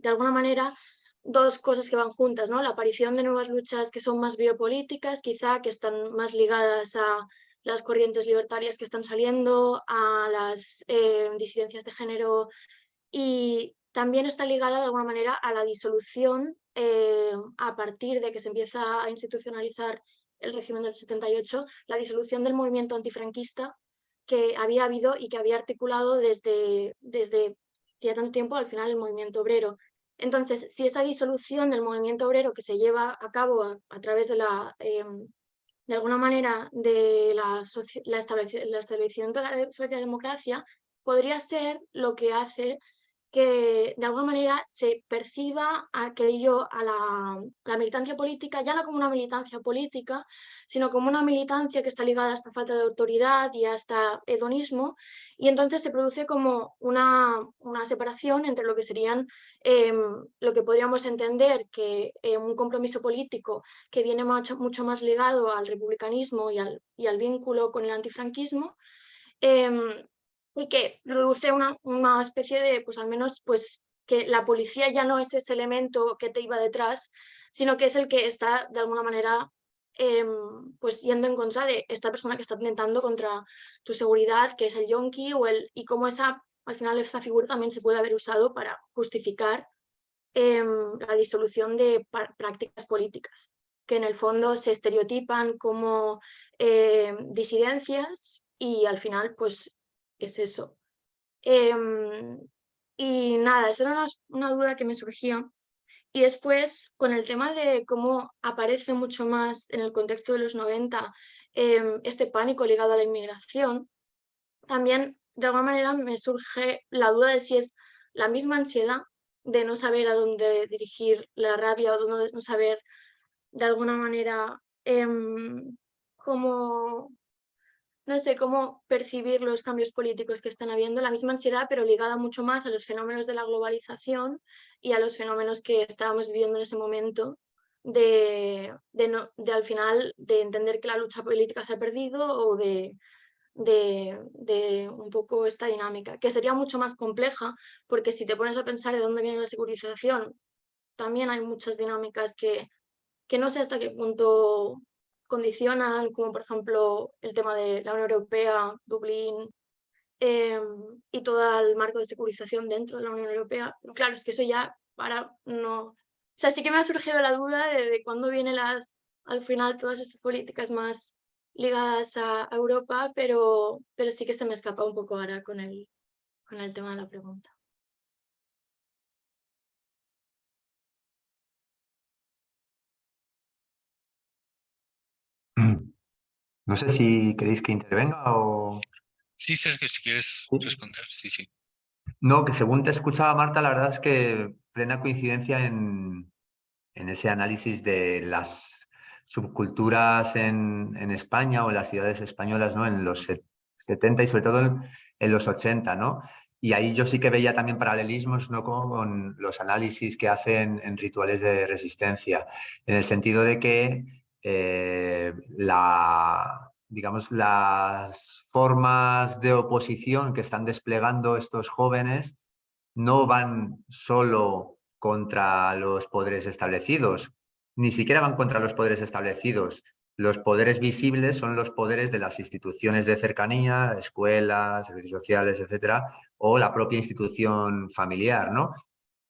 alguna manera, dos cosas que van juntas, ¿no? La aparición de nuevas luchas que son más biopolíticas, quizá, que están más ligadas a las corrientes libertarias que están saliendo, a las disidencias de género, y también está ligada de alguna manera a la disolución, a partir de que se empieza a institucionalizar el régimen del 78, la disolución del movimiento antifranquista que había habido y que había articulado desde ya tanto tiempo, al final, el movimiento obrero. Entonces, si esa disolución del movimiento obrero que se lleva a cabo a través de alguna manera, de la establecimiento de la socialdemocracia, podría ser lo que hace que de alguna manera se perciba aquello la militancia política, ya no como una militancia política, sino como una militancia que está ligada a esta falta de autoridad y a este hedonismo, y entonces se produce como una separación entre lo que serían, lo que podríamos entender que un compromiso político que viene mucho más ligado al republicanismo y al vínculo con el antifranquismo, y que produce una especie de, pues al menos, pues que la policía ya no es ese elemento que te iba detrás, sino que es el que está de alguna manera, pues yendo en contra de esta persona que está atentando contra tu seguridad, que es el yonki, y cómo al final esa figura también se puede haber usado para justificar la disolución de prácticas políticas, que en el fondo se estereotipan como disidencias, y al final pues es eso. Y nada, esa era una duda que me surgía. Y después, con el tema de cómo aparece mucho más en el contexto de los 90, este pánico ligado a la inmigración, también de alguna manera me surge la duda de si es la misma ansiedad de no saber a dónde dirigir la rabia, o de no saber de alguna manera, cómo, no sé, cómo percibir los cambios políticos que están habiendo, la misma ansiedad, pero ligada mucho más a los fenómenos de la globalización y a los fenómenos que estábamos viviendo en ese momento, de al final de entender que la lucha política se ha perdido, o de un poco esta dinámica, que sería mucho más compleja, porque si te pones a pensar de dónde viene la securitización, también hay muchas dinámicas que no sé hasta qué punto condicionan, como por ejemplo el tema de la Unión Europea, Dublín, y todo el marco de securitización dentro de la Unión Europea. Pero claro, es que eso ya para no... O sea, sí que me ha surgido la duda de cuándo vienen al final todas estas políticas más ligadas a Europa, pero sí que se me escapa un poco ahora con el tema de la pregunta. No sé si queréis que intervenga o... Sí, Sergio, si quieres Sí. responder, sí. No, que según te escuchaba, Marta, la verdad es que plena coincidencia en ese análisis de las subculturas en España o en las ciudades españolas, ¿no? En los 70 y sobre todo en los 80, ¿no? Y ahí yo sí que veía también paralelismos, ¿no? Con los análisis que hacen en rituales de resistencia, en el sentido de que digamos, las formas de oposición que están desplegando estos jóvenes no van solo contra los poderes establecidos, ni siquiera van contra los poderes establecidos. Los poderes visibles son los poderes de las instituciones de cercanía, escuelas, servicios sociales, etcétera, o la propia institución familiar, ¿no?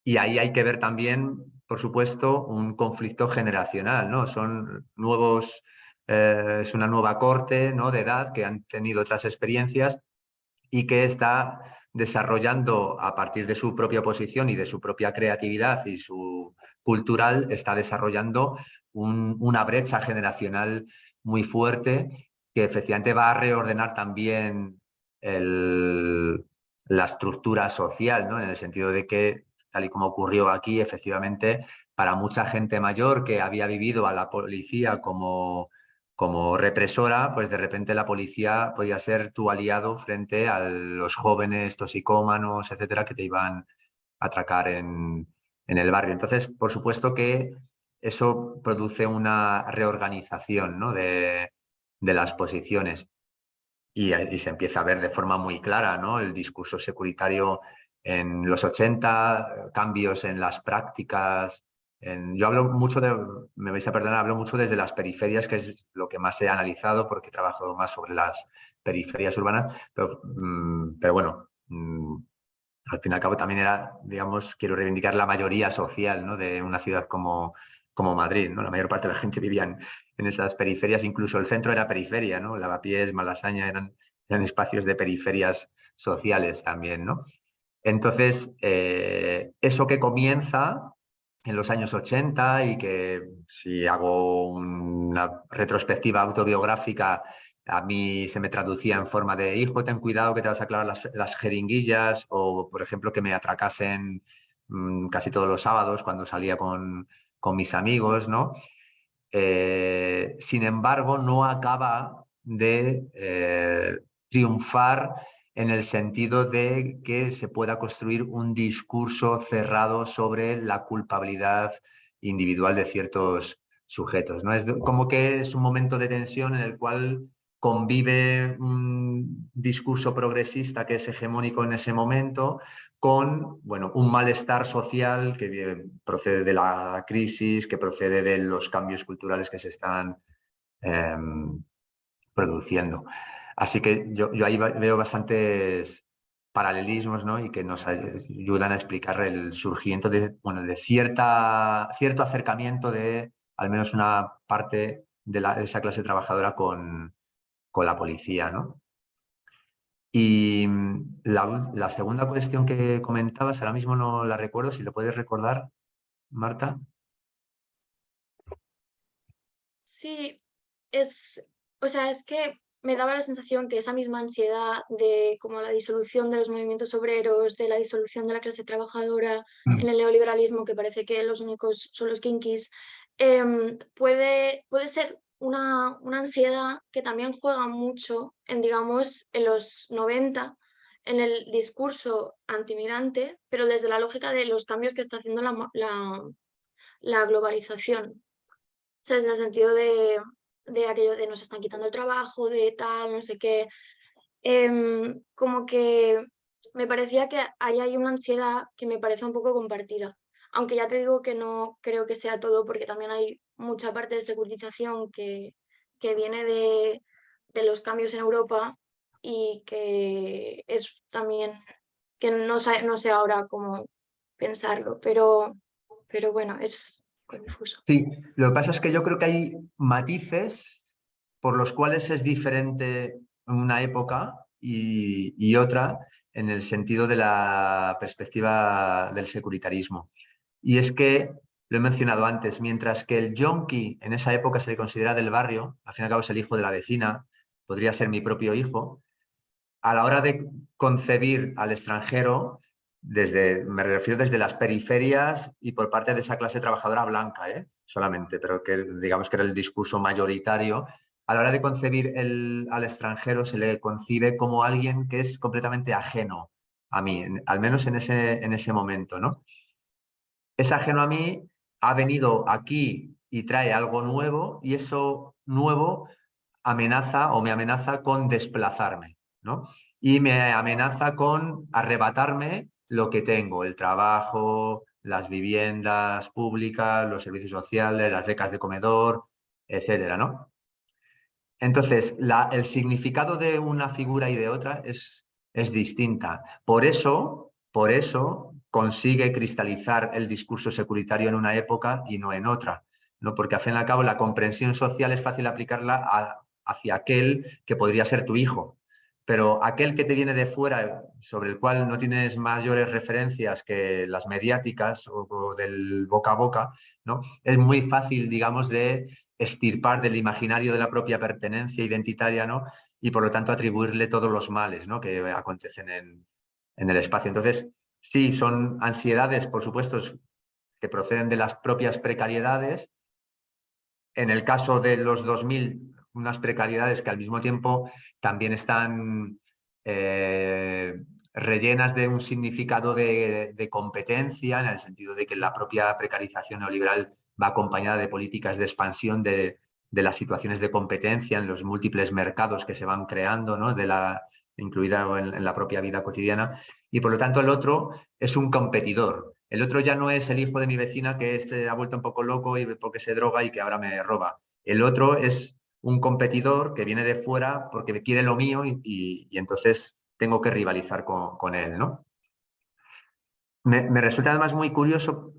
Y ahí hay que ver también, por supuesto, un conflicto generacional, ¿no? Son nuevos, es una nueva corte, ¿no?, de edad que han tenido otras experiencias y que está desarrollando a partir de su propia posición y de su propia creatividad y su cultural, está desarrollando una brecha generacional muy fuerte que efectivamente va a reordenar también la estructura social, ¿no? En el sentido de que, tal y como ocurrió aquí, efectivamente, para mucha gente mayor que había vivido a la policía como represora, pues de repente la policía podía ser tu aliado frente a los jóvenes toxicómanos, etcétera, que te iban a atracar en el barrio. Entonces, por supuesto que eso produce una reorganización, ¿no?, de las posiciones y se empieza a ver de forma muy clara, ¿no?, el discurso securitario en los 80, cambios en las prácticas. Yo hablo mucho me vais a perdonar, hablo mucho desde las periferias, que es lo que más he analizado porque he trabajado más sobre las periferias urbanas, pero bueno, al fin y al cabo también era, digamos, quiero reivindicar la mayoría social, ¿no?, de una ciudad como Madrid, ¿no? La mayor parte de la gente vivía en esas periferias, incluso el centro era periferia, ¿no? Lavapiés, Malasaña eran espacios de periferias sociales también, ¿no? Entonces, eso que comienza en los años 80 y que, si hago una retrospectiva autobiográfica, a mí se me traducía en forma de: hijo, ten cuidado que te vas a clavar las jeringuillas, o, por ejemplo, que me atracasen casi todos los sábados cuando salía con mis amigos, ¿no? Sin embargo, no acaba de triunfar en el sentido de que se pueda construir un discurso cerrado sobre la culpabilidad individual de ciertos sujetos, ¿no? Es como que es un momento de tensión en el cual convive un discurso progresista que es hegemónico en ese momento con, bueno, un malestar social que procede de la crisis, que procede de los cambios culturales que se están produciendo. Así que yo ahí veo bastantes paralelismos, ¿no?, y que nos ayudan a explicar el surgimiento de, bueno, de cierto acercamiento de al menos una parte de esa clase trabajadora con la policía, ¿no? Y la segunda cuestión que comentabas, ahora mismo no la recuerdo, si lo puedes recordar, Marta. Sí, o sea, es que me daba la sensación que esa misma ansiedad de como la disolución de los movimientos obreros, de la disolución de la clase trabajadora en el neoliberalismo, que parece que los únicos son los kinkis, puede ser una ansiedad que también juega mucho en, digamos, en los 90, en el discurso antimigrante, pero desde la lógica de los cambios que está haciendo la globalización. ¿Sabes? En el sentido de aquello de nos están quitando el trabajo, de tal, no sé qué. Como que me parecía que ahí hay una ansiedad que me parece un poco compartida. Aunque ya te digo que no creo que sea todo, porque también hay mucha parte de securitización que viene de los cambios en Europa y que es también, que no sé ahora cómo pensarlo, pero bueno, es confuso. Sí, lo que pasa es que yo creo que hay matices por los cuales es diferente una época y otra en el sentido de la perspectiva del securitarismo. Y es que, lo he mencionado antes, mientras que el yonki en esa época se le considera del barrio, al fin y al cabo es el hijo de la vecina, podría ser mi propio hijo, a la hora de concebir al extranjero, me refiero desde las periferias y por parte de esa clase trabajadora blanca, solamente, pero que digamos que era el discurso mayoritario, a la hora de concebir al extranjero se le concibe como alguien que es completamente ajeno a mí, al menos en ese momento, ¿no? Es ajeno a mí, ha venido aquí y trae algo nuevo, y eso nuevo amenaza o me amenaza con desplazarme, ¿no? Y me amenaza con arrebatarme lo que tengo, el trabajo, las viviendas públicas, los servicios sociales, las becas de comedor, etcétera, ¿no? Entonces, el significado de una figura y de otra es distinta. Por eso consigue cristalizar el discurso securitario en una época y no en otra, ¿no? Porque al fin y al cabo la comprensión social es fácil aplicarla hacia aquel que podría ser tu hijo, pero aquel que te viene de fuera, sobre el cual no tienes mayores referencias que las mediáticas o del boca a boca, ¿no? Es muy fácil, digamos, de extirpar del imaginario de la propia pertenencia identitaria, ¿no? Y por lo tanto atribuirle todos los males, ¿no? Que acontecen en el espacio. Entonces, sí, son ansiedades, por supuesto, que proceden de las propias precariedades. En el caso de los 2000, unas precariedades que al mismo tiempo también están rellenas de un significado de competencia, en el sentido de que la propia precarización neoliberal va acompañada de políticas de expansión de las situaciones de competencia en los múltiples mercados que se van creando, ¿no? Incluida en la propia vida cotidiana. Y por lo tanto el otro es un competidor. El otro ya no es el hijo de mi vecina que se ha vuelto un poco loco porque se droga y que ahora me roba. El otro es un competidor que viene de fuera porque quiere lo mío y entonces tengo que rivalizar con él, ¿no? Me resulta además muy curioso,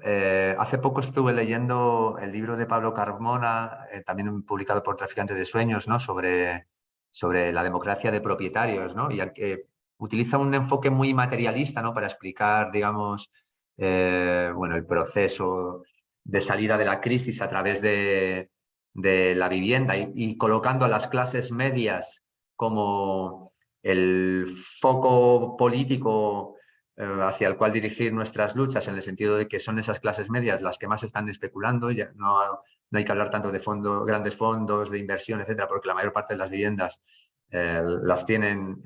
hace poco estuve leyendo el libro de Pablo Carmona, también publicado por Traficantes de Sueños, ¿no? sobre la democracia de propietarios, ¿no? Y al que utiliza un enfoque muy materialista, ¿no? Para explicar, digamos, bueno, el proceso de salida de la crisis a través de la vivienda y colocando a las clases medias como el foco político hacia el cual dirigir nuestras luchas, en el sentido de que son esas clases medias las que más están especulando. Ya no hay que hablar tanto de grandes fondos de inversión, etcétera, porque la mayor parte de las viviendas las tienen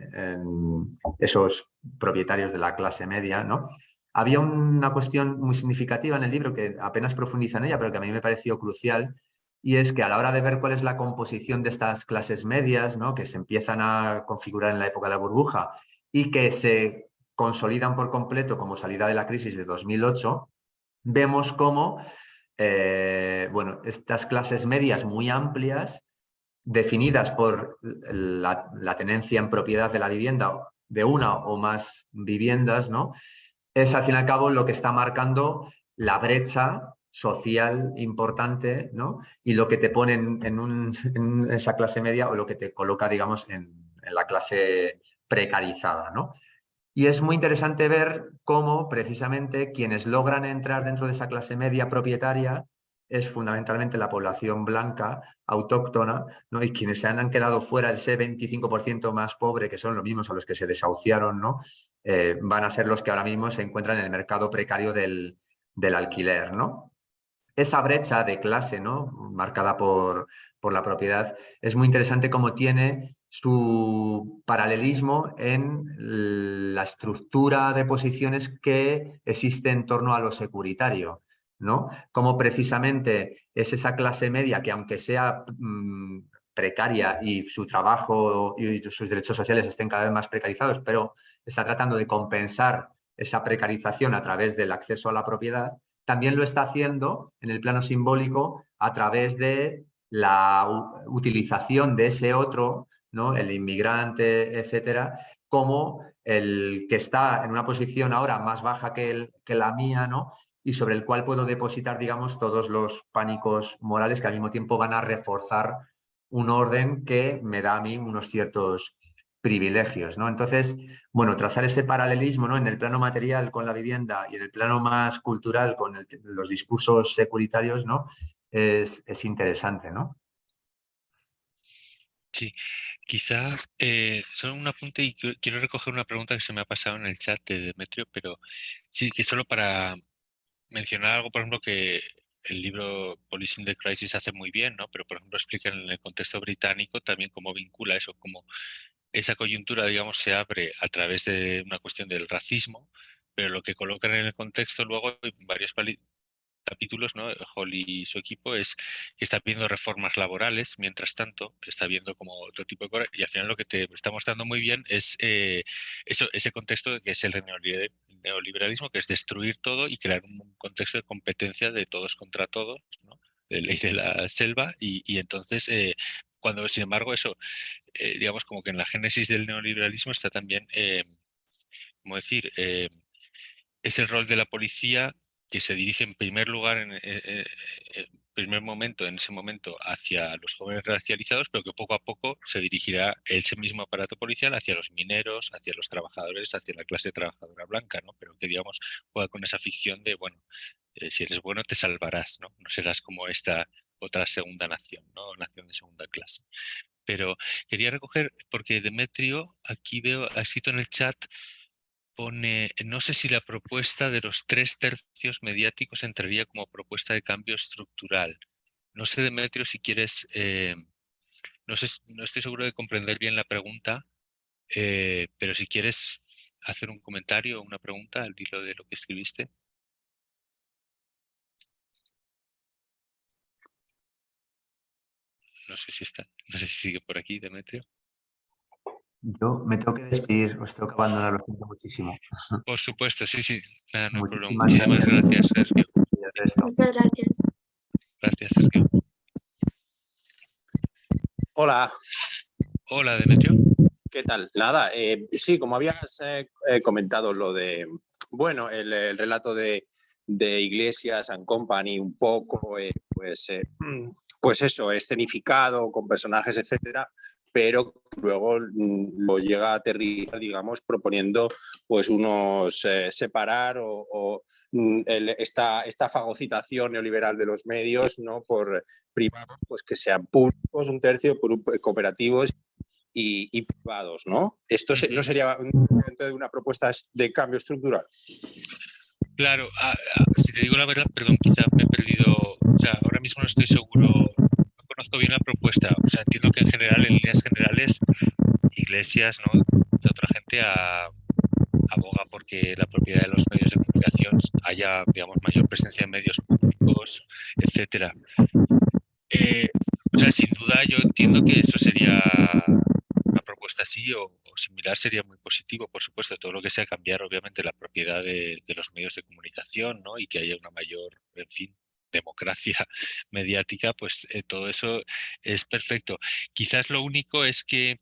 esos propietarios de la clase media, ¿no? Había una cuestión muy significativa en el libro que apenas profundiza en ella, pero que a mí me pareció crucial, y es que a la hora de ver cuál es la composición de estas clases medias, ¿no? Que se empiezan a configurar en la época de la burbuja y que se consolidan por completo como salida de la crisis de 2008, vemos cómo bueno, estas clases medias muy amplias, definidas por la tenencia en propiedad de la vivienda, de una o más viviendas, ¿no? Es al fin y al cabo lo que está marcando la brecha social importante, ¿no? Y lo que te pone en esa clase media o lo que te coloca, digamos, en la clase precarizada, ¿no? Y es muy interesante ver cómo precisamente quienes logran entrar dentro de esa clase media propietaria es fundamentalmente la población blanca, autóctona, ¿no? Y quienes se han quedado fuera, ese 25% más pobre, que son los mismos a los que se desahuciaron, ¿no? Van a ser los que ahora mismo se encuentran en el mercado precario del alquiler, ¿no? Esa brecha de clase, ¿no? Marcada por la propiedad, es muy interesante cómo tiene su paralelismo en la estructura de posiciones que existe en torno a lo securitario, ¿no? Como precisamente es esa clase media que, aunque sea precaria y su trabajo y sus derechos sociales estén cada vez más precarizados, pero está tratando de compensar esa precarización a través del acceso a la propiedad, también lo está haciendo en el plano simbólico a través de la utilización de ese otro, ¿no? El inmigrante, etcétera, como el que está en una posición ahora más baja que la mía, ¿no? Y sobre el cual puedo depositar, digamos, todos los pánicos morales que al mismo tiempo van a reforzar un orden que me da a mí unos ciertos privilegios, ¿no? Entonces, bueno, trazar ese paralelismo, ¿no? En el plano material con la vivienda y en el plano más cultural con los discursos securitarios, ¿no? Es interesante, ¿no? Sí, quizá solo un apunte y quiero recoger una pregunta que se me ha pasado en el chat de Demetrio, pero sí que solo para mencionar algo, por ejemplo, que el libro Policing the Crisis hace muy bien, ¿no? Pero, por ejemplo, explica en el contexto británico también cómo vincula eso, cómo esa coyuntura, digamos, se abre a través de una cuestión del racismo, pero lo que colocan en el contexto luego en varios capítulos, ¿no? Hall y su equipo, es que está viendo reformas laborales, mientras tanto, está viendo como otro tipo de cosas, y al final lo que te está mostrando muy bien es ese contexto que es el neoliberalismo, que es destruir todo y crear un contexto de competencia de todos contra todos, ¿no? De ley de la selva, y entonces, cuando, sin embargo, eso, digamos, como que en la génesis del neoliberalismo está también, ¿cómo decir?, es el rol de la policía que se dirige en primer lugar, en primer momento, en ese momento, hacia los jóvenes racializados, pero que poco a poco se dirigirá ese mismo aparato policial hacia los mineros, hacia los trabajadores, hacia la clase trabajadora blanca, ¿no? Pero que, digamos, juega con esa ficción de, bueno, si eres bueno te salvarás, ¿no? No serás como esta otra segunda nación, ¿no? Nación de segunda clase. Pero quería recoger, porque Demetrio, aquí veo, ha escrito en el chat, pone, no sé si la propuesta de los 3/3 mediáticos entraría como propuesta de cambio estructural. No sé, Demetrio, si quieres, no sé, no estoy seguro de comprender bien la pregunta, pero si quieres hacer un comentario o una pregunta al hilo de lo que escribiste. No sé si está, no sé si sigue por aquí, Demetrio. Yo me tengo que despedir, os tengo que abandonar, lo siento muchísimo. Por supuesto, sí, sí, nada, no hay problema. Muchísimas Muchísimas gracias gracias, Sergio. y el resto. Muchas gracias. Gracias, Sergio. Hola, Hola, Demetrio. ¿qué tal? Nada, sí, como habías comentado lo de, bueno, el relato de Iglesias and Company, un poco, pues eso, escenificado, con personajes, etcétera, pero luego lo llega a aterrizar, digamos, proponiendo pues unos separar esta fagocitación neoliberal de los medios, ¿no? Por privados, pues que sean públicos, un tercio, cooperativos y privados, ¿no? ¿Esto no sería de una propuesta de cambio estructural? Claro, si te digo la verdad, perdón, quizá me he perdido, o sea, ahora mismo no estoy seguro, no conozco bien la propuesta, o sea, entiendo que en general, en líneas generales, Iglesias, ¿no? Otra gente aboga porque la propiedad de los medios de comunicación haya, digamos, mayor presencia en medios públicos, etcétera. O sea, sin duda yo entiendo que eso sería una propuesta así o similar sería muy positivo, por supuesto, todo lo que sea cambiar obviamente la propiedad de los medios de comunicación, ¿no? Y que haya una mayor, en fin, democracia mediática, pues todo eso es perfecto. Quizás lo único es que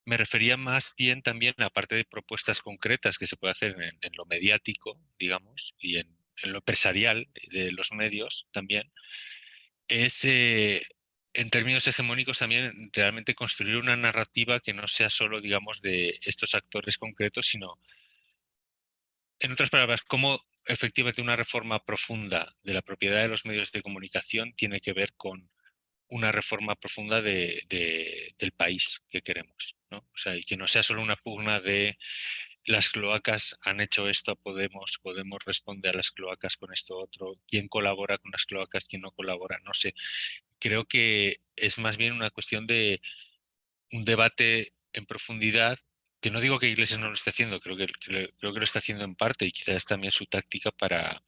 me refería más bien también, aparte de propuestas concretas que se puede hacer en lo mediático, digamos, y en lo empresarial de los medios también, es, en términos hegemónicos también, realmente construir una narrativa que no sea solo, digamos, de estos actores concretos, sino, en otras palabras, cómo efectivamente una reforma profunda de la propiedad de los medios de comunicación tiene que ver con una reforma profunda del país que queremos, ¿no? O sea, y que no sea solo una pugna de las cloacas han hecho esto, podemos responder a las cloacas con esto otro, quién colabora con las cloacas, quién no colabora, no sé. Creo que es más bien una cuestión de un debate en profundidad, que no digo que Iglesias no lo esté haciendo, creo que lo está haciendo en parte y quizás es también su táctica para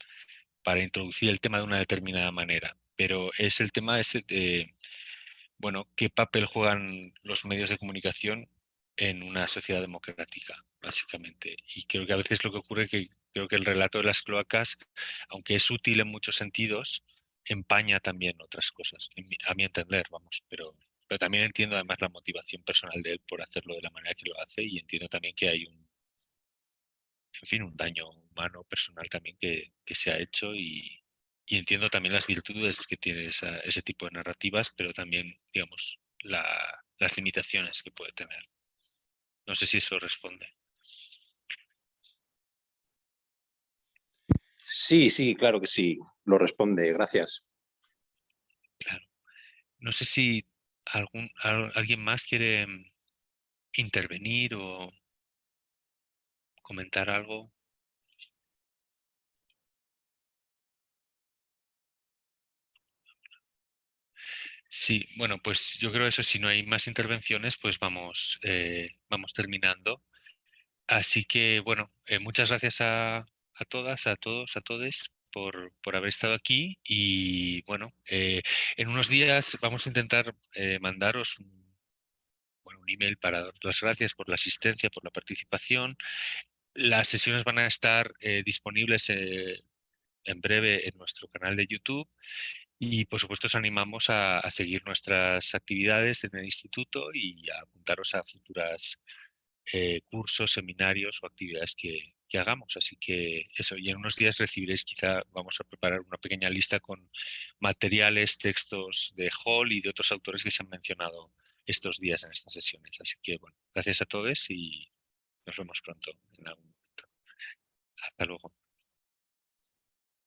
introducir el tema de una determinada manera. Pero es el tema ese de, bueno, qué papel juegan los medios de comunicación en una sociedad democrática, básicamente. Y creo que a veces lo que ocurre es que creo que el relato de las cloacas, aunque es útil en muchos sentidos, empaña también otras cosas, a mi entender, vamos, pero también entiendo además la motivación personal de él por hacerlo de la manera que lo hace y entiendo también que hay en fin, un daño humano personal también que se ha hecho y entiendo también las virtudes que tiene ese tipo de narrativas, pero también, digamos, las limitaciones que puede tener. No sé si eso responde. Sí, sí, claro que sí, lo responde, gracias. Claro. No sé si alguien más quiere intervenir o comentar algo. Sí, bueno, pues yo creo eso, si no hay más intervenciones, pues vamos terminando. Así que, bueno, muchas gracias a todas, a todos, a todes por haber estado aquí y bueno, en unos días vamos a intentar mandaros un email para daros las gracias por la asistencia, por la participación. Las sesiones van a estar disponibles en breve en nuestro canal de YouTube y por supuesto os animamos a seguir nuestras actividades en el instituto y a apuntaros a futuras cursos, seminarios o actividades que hagamos. Así que eso, y en unos días recibiréis, quizá vamos a preparar una pequeña lista con materiales, textos de Hall y de otros autores que se han mencionado estos días en estas sesiones. Así que bueno, gracias a todos y nos vemos pronto en algún momento. Hasta luego.